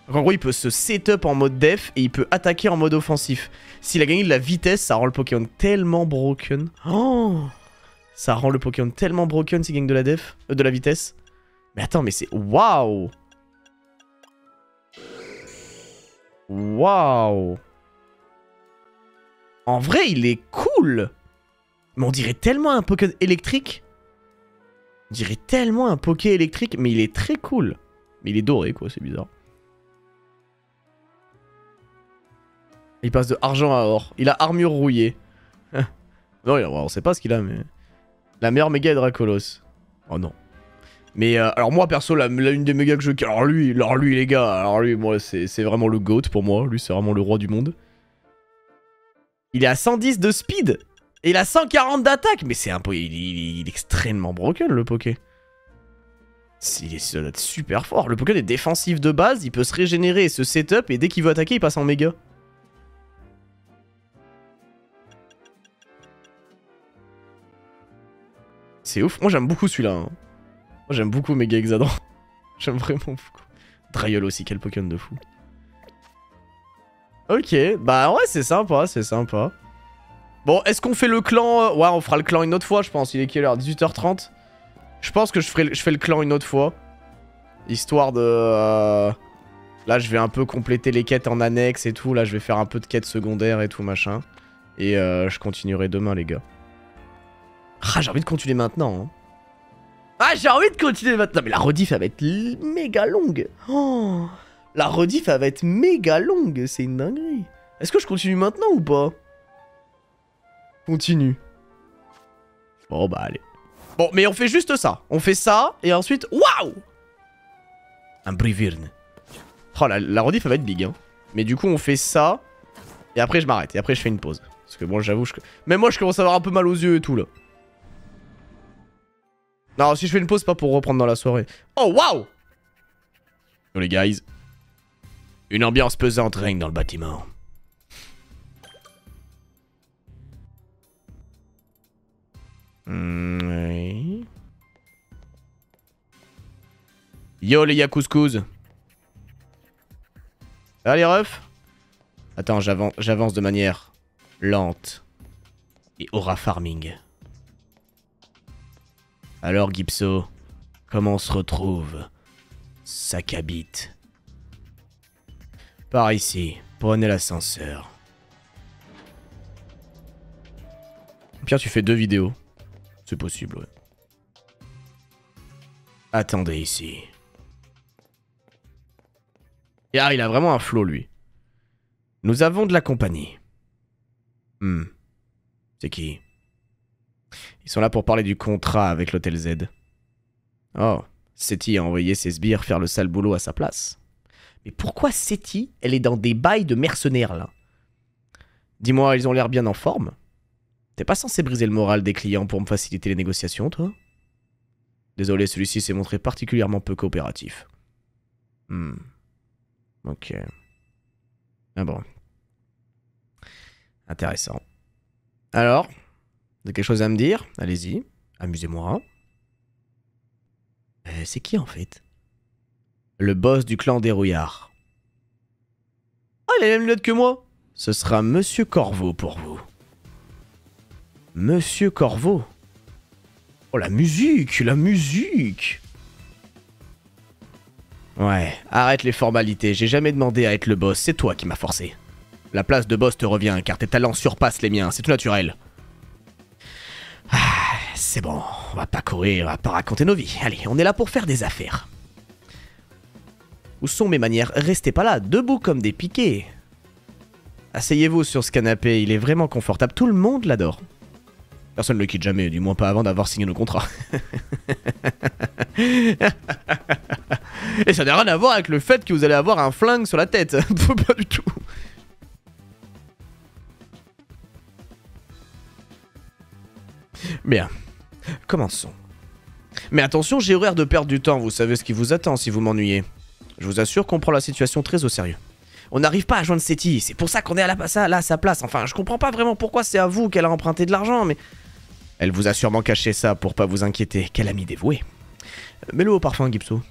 Speaker 1: Donc en gros il peut se setup en mode def et il peut attaquer en mode offensif. S'il a gagné de la vitesse, ça rend le Pokémon tellement broken. Oh! Ça rend le Pokémon tellement broken s'il gagne de la def, de la vitesse. Mais attends, mais c'est... Waouh! Waouh! En vrai, il est cool! Mais on dirait tellement un Pokémon électrique. On dirait tellement un Poké électrique, mais il est très cool. Mais il est doré, quoi, c'est bizarre. Il passe de argent à or. Il a armure rouillée. Non, on sait pas ce qu'il a, mais... La meilleure méga est Dracolos. Oh non. Mais alors moi perso une des mégas que je... Alors lui les gars, alors lui moi c'est vraiment le GOAT pour moi, lui c'est vraiment le roi du monde. Il est à 110 de speed et il a 140 d'attaque, mais c'est un peu... Il est extrêmement broken le Poké. Il est super fort, le Poké est défensif de base, il peut se régénérer et se setup et dès qu'il veut attaquer il passe en méga. C'est ouf. Moi, j'aime beaucoup celui-là. Hein. Moi, j'aime beaucoup Mega Exadran. J'aime vraiment beaucoup. Draeul aussi, quel Pokémon de fou. Ok, bah ouais, c'est sympa, c'est sympa. Bon, est-ce qu'on fait le clan Ouais, on fera le clan une autre fois, je pense. Il est quelle heure? 18h30. Je pense que je fais le clan une autre fois. Histoire de... Là, je vais un peu compléter les quêtes en annexe et tout. Là, je vais faire un peu de quêtes secondaires et tout, machin. Et je continuerai demain, les gars. Ah, j'ai envie de continuer maintenant. Hein. Ah, j'ai envie de continuer maintenant. Mais la rediff, elle va être méga longue. Oh, la rediff, elle va être méga longue. C'est une dinguerie. Est-ce que je continue maintenant ou pas? Continue. Bon, bah, allez. Bon, mais on fait juste ça. On fait ça, et ensuite... Waouh! Un Brivirne. Oh, la rediff, elle va être big, hein. Mais du coup, on fait ça, et après, je m'arrête. Et après, je fais une pause. Parce que bon, j'avoue, même moi, je commence à avoir un peu mal aux yeux et tout, là. Non, si je fais une pause, c'est pas pour reprendre dans la soirée. Oh, waouh! Oh, les guys. Une ambiance pesante règne dans le bâtiment. Oui. Yo les Yakouscouz. Allez refs. Attends, j'avance de manière lente et aura farming. Alors Gipso, comment on se retrouve? Sac à bite. Par ici, prenez l'ascenseur. Pierre, tu fais 2 vidéos. C'est possible, ouais. Attendez ici. Ah, il a vraiment un flow, lui. Nous avons de la compagnie. C'est qui? Ils sont là pour parler du contrat avec l'Hôtel Z. Oh, Seti a envoyé ses sbires faire le sale boulot à sa place. Mais pourquoi Seti, elle est dans des bails de mercenaires, là? Dis-moi, ils ont l'air bien en forme. T'es pas censé briser le moral des clients pour me faciliter les négociations, toi? Désolé, celui-ci s'est montré particulièrement peu coopératif. Ok. Ah bon. Intéressant. Alors, vous avez quelque chose à me dire? Allez-y, amusez-moi. C'est qui en fait? Le boss du clan des rouillards. Ah, il a les mêmes lunettes que moi. Ce sera Monsieur Corvo pour vous. Monsieur Corvo. Oh, la musique, la musique. Ouais, arrête les formalités, j'ai jamais demandé à être le boss, c'est toi qui m'as forcé. La place de boss te revient, car tes talents surpassent les miens, c'est tout naturel. Ah, c'est bon, on va pas courir, on va pas raconter nos vies. Allez, on est là pour faire des affaires. Où sont mes manières? Restez pas là, debout comme des piquets. Asseyez-vous sur ce canapé, il est vraiment confortable, tout le monde l'adore. Personne ne le quitte jamais, du moins pas avant d'avoir signé nos contrats. Et ça n'a rien à voir avec le fait que vous allez avoir un flingue sur la tête. Pas du tout. Bien. Commençons. Mais attention, j'ai horaire de perdre du temps, vous savez ce qui vous attend si vous m'ennuyez. Je vous assure qu'on prend la situation très au sérieux. On n'arrive pas à joindre Seti, c'est pour ça qu'on est là à sa place. Enfin, je comprends pas vraiment pourquoi c'est à vous qu'elle a emprunté de l'argent, mais... Elle vous a sûrement caché ça pour pas vous inquiéter. Quel ami dévoué. Mets-le au parfum, Gipso.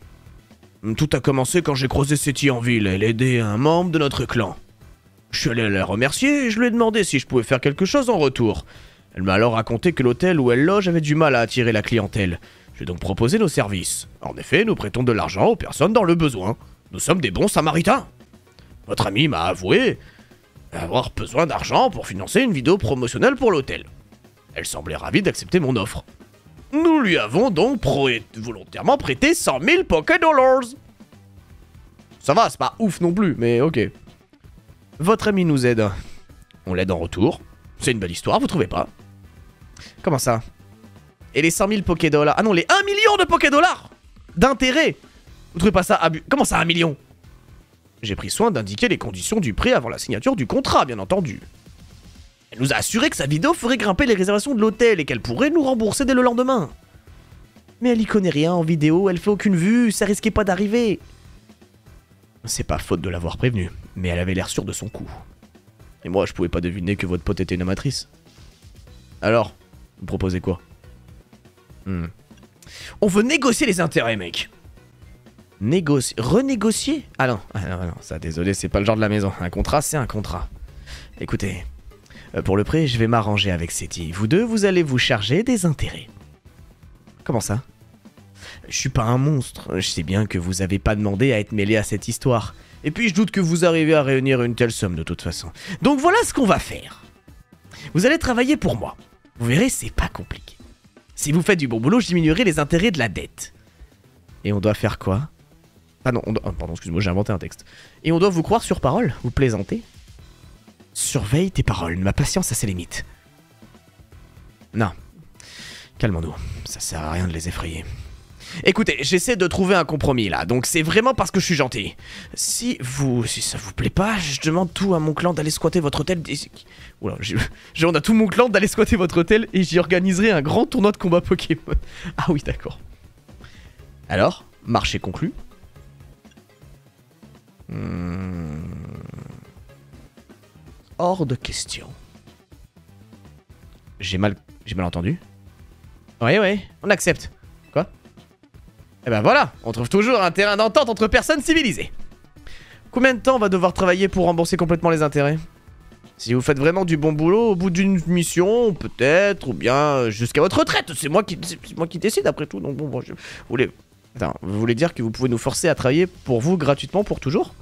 Speaker 1: Tout a commencé quand j'ai croisé Seti en ville. Elle aidait un membre de notre clan. Je suis allé la remercier et je lui ai demandé si je pouvais faire quelque chose en retour. Elle m'a alors raconté que l'hôtel où elle loge avait du mal à attirer la clientèle. J'ai donc proposé nos services. En effet, nous prêtons de l'argent aux personnes dans le besoin. Nous sommes des bons samaritains. Votre ami m'a avoué avoir besoin d'argent pour financer une vidéo promotionnelle pour l'hôtel. Elle semblait ravie d'accepter mon offre. Nous lui avons donc volontairement prêté 100 000 Pokédollars. Ça va, c'est pas ouf non plus, mais ok. Votre ami nous aide. On l'aide en retour. C'est une belle histoire, vous trouvez pas? Comment ça? Et les 100 000 Pokédollars? Ah non, les 1 million de Pokédollars d'intérêt. Vous trouvez pas ça abus? Comment ça, 1 million? J'ai pris soin d'indiquer les conditions du prêt avant la signature du contrat, bien entendu. Elle nous a assuré que sa vidéo ferait grimper les réservations de l'hôtel et qu'elle pourrait nous rembourser dès le lendemain. Mais elle y connaît rien en vidéo, elle fait aucune vue, ça risquait pas d'arriver. C'est pas faute de l'avoir prévenue, mais elle avait l'air sûre de son coup. Et moi, je pouvais pas deviner que votre pote était une amatrice. Alors, vous proposez quoi? On veut négocier les intérêts, mec. Négocier. Renégocier? Ah non, ça, désolé, c'est pas le genre de la maison. Un contrat, c'est un contrat. Écoutez, pour le prix, je vais m'arranger avec Seti. Vous deux, vous allez vous charger des intérêts. Comment ça? Je suis pas un monstre. Je sais bien que vous avez pas demandé à être mêlé à cette histoire. Et puis, je doute que vous arrivez à réunir une telle somme de toute façon. Donc voilà ce qu'on va faire. Vous allez travailler pour moi. Vous verrez, c'est pas compliqué. Si vous faites du bon boulot, je diminuerai les intérêts de la dette. Et on doit faire quoi? Ah non, pardon, excuse-moi, j'ai inventé un texte. Et on doit vous croire sur parole? Vous plaisantez? Surveille tes paroles, ma patience a ses limites. Non. Calmons-nous, ça sert à rien de les effrayer. Écoutez, j'essaie de trouver un compromis là, donc c'est vraiment parce que je suis gentil. Si ça vous plaît pas, je demande tout à mon clan d'aller squatter votre hôtel. Oula, on a tout mon clan d'aller squatter votre hôtel et j'y organiserai un grand tournoi de combat Pokémon. Ah oui, d'accord. Alors, marché conclu. Hors de question. J'ai mal entendu. Ouais, on accepte. Quoi? Eh ben voilà, on trouve toujours un terrain d'entente entre personnes civilisées. Combien de temps on va devoir travailler pour rembourser complètement les intérêts? Si vous faites vraiment du bon boulot, au bout d'une mission, peut-être, ou bien jusqu'à votre retraite. C'est moi qui décide après tout. Donc bon, vous voulez dire que vous pouvez nous forcer à travailler pour vous gratuitement pour toujours?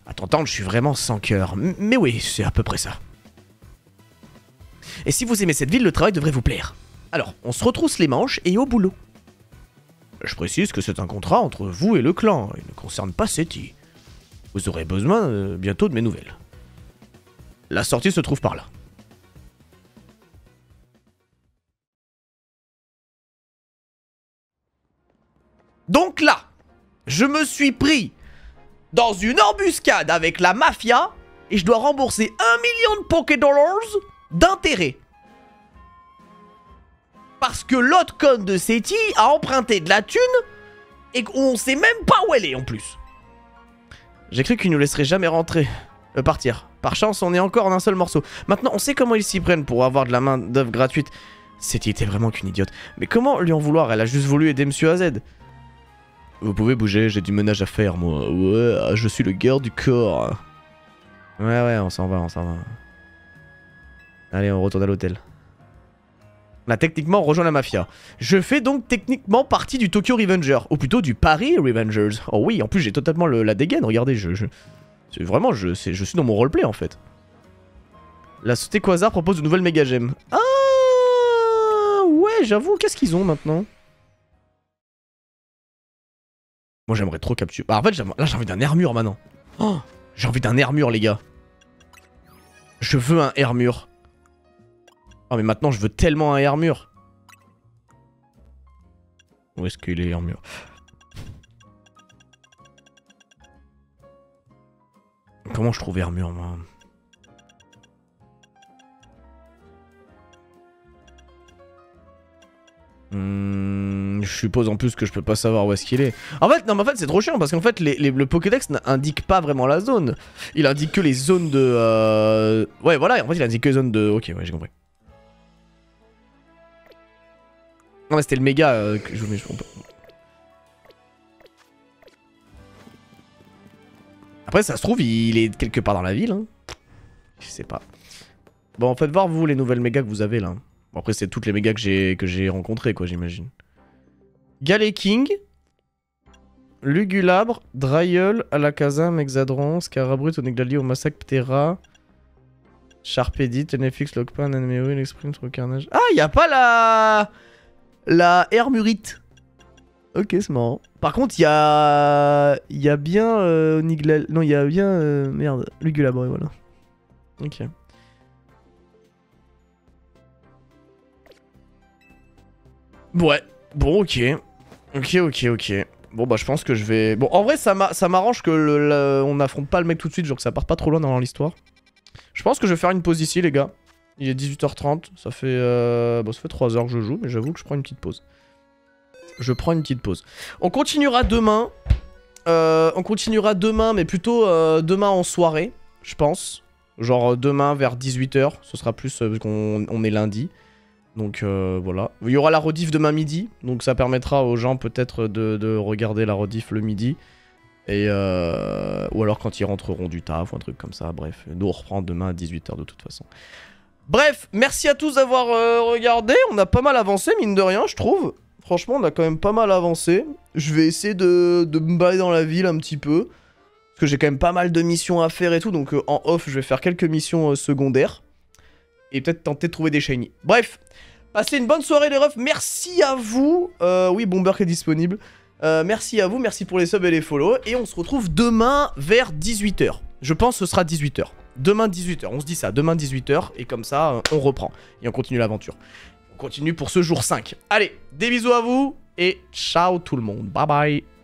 Speaker 1: Attends, je suis vraiment sans cœur. Mais oui, c'est à peu près ça. Et si vous aimez cette ville, le travail devrait vous plaire. Alors, on se retrousse les manches et au boulot. Je précise que c'est un contrat entre vous et le clan. Il ne concerne pas Seti. Vous aurez besoin bientôt de mes nouvelles. La sortie se trouve par là. Donc là, je me suis pris dans une embuscade avec la mafia et je dois rembourser 1 million de Pokédollars d'intérêt. Parce que l'autre conne de Seti a emprunté de la thune et qu'on sait même pas où elle est en plus. J'ai cru qu'il nous laisserait jamais partir. Par chance, on est encore en un seul morceau. Maintenant, on sait comment ils s'y prennent pour avoir de la main d'œuvre gratuite. Seti était vraiment qu'une idiote. Mais comment lui en vouloir? Elle a juste voulu aider Monsieur AZ. Vous pouvez bouger, j'ai du ménage à faire, moi. Ouais, je suis le garde du corps. Ouais, on s'en va. Allez, on retourne à l'hôtel. On a techniquement rejoint la mafia. Je fais donc techniquement partie du Tokyo Revenger. Ou plutôt du Paris Revengers. Oh oui, en plus j'ai totalement la dégaine, regardez, vraiment, je suis dans mon roleplay en fait. La société Quasar propose de nouvelles méga gemmes. Ah ouais, j'avoue, qu'est-ce qu'ils ont maintenant? Moi j'aimerais trop capturer. Bah en fait, là j'ai envie d'un armure maintenant. Oh, j'ai envie d'un armure les gars. Je veux un armure. Oh mais maintenant je veux tellement un armure. Où est-ce qu'il est armure? Comment je trouve armure moi? Je suppose en plus que je peux pas savoir où est-ce qu'il est. En fait, non mais en fait c'est trop chiant parce qu'en fait le Pokédex n'indique pas vraiment la zone. Il indique que les zones de... Ouais voilà, en fait il indique que les zones de... Ok, ouais j'ai compris. Non mais c'était le méga que je... Après ça se trouve il est quelque part dans la ville hein. Je sais pas. Bon faites voir vous les nouvelles mégas que vous avez là. Bon après c'est toutes les mégas que j'ai rencontrées quoi j'imagine. Galéking, Lugulabre, Dryeul, Alakazam, Hexadron, Scarabrut, Oniglalie, Omassac, Ptera, Sharpedit, Tenefix, Lockpan, Anemeo, Exprime, Carnage. Ah y'a pas la Hermurite. Ok c'est marrant. Par contre y'a bien Oniglalie, non y'a bien merde, Lugulabre ouais, voilà. Ok. Ouais, bon ok. Ok. Bon bah je pense que je vais... Bon en vrai ça m'arrange que on n'affronte pas le mec tout de suite, genre que ça part pas trop loin dans l'histoire. Je pense que je vais faire une pause ici les gars. Il est 18h30, ça fait... Bon ça fait 3 heures que je joue, mais j'avoue que je prends une petite pause. On continuera demain. Mais plutôt demain en soirée, je pense. Genre demain vers 18h, ce sera plus parce qu'on est lundi. Donc voilà. Il y aura la rediff demain midi, donc ça permettra aux gens peut-être de regarder la rediff le midi. Et ou alors quand ils rentreront du taf ou un truc comme ça, bref. Nous on reprend demain à 18 h de toute façon. Bref, merci à tous d'avoir regardé, on a pas mal avancé mine de rien je trouve. Franchement on a quand même pas mal avancé. Je vais essayer de me balader dans la ville un petit peu. Parce que j'ai quand même pas mal de missions à faire et tout, donc en off je vais faire quelques missions secondaires. Et peut-être tenter de trouver des shiny. Bref, passez une bonne soirée les refs, merci à vous. Oui, Bomberk est disponible. Merci à vous, merci pour les subs et les follow. Et on se retrouve demain vers 18 h. Je pense que ce sera 18 h. Demain 18 h, on se dit ça, demain 18 h. Et comme ça, on reprend. Et on continue l'aventure. On continue pour ce jour 5. Allez, des bisous à vous. Et ciao tout le monde. Bye bye.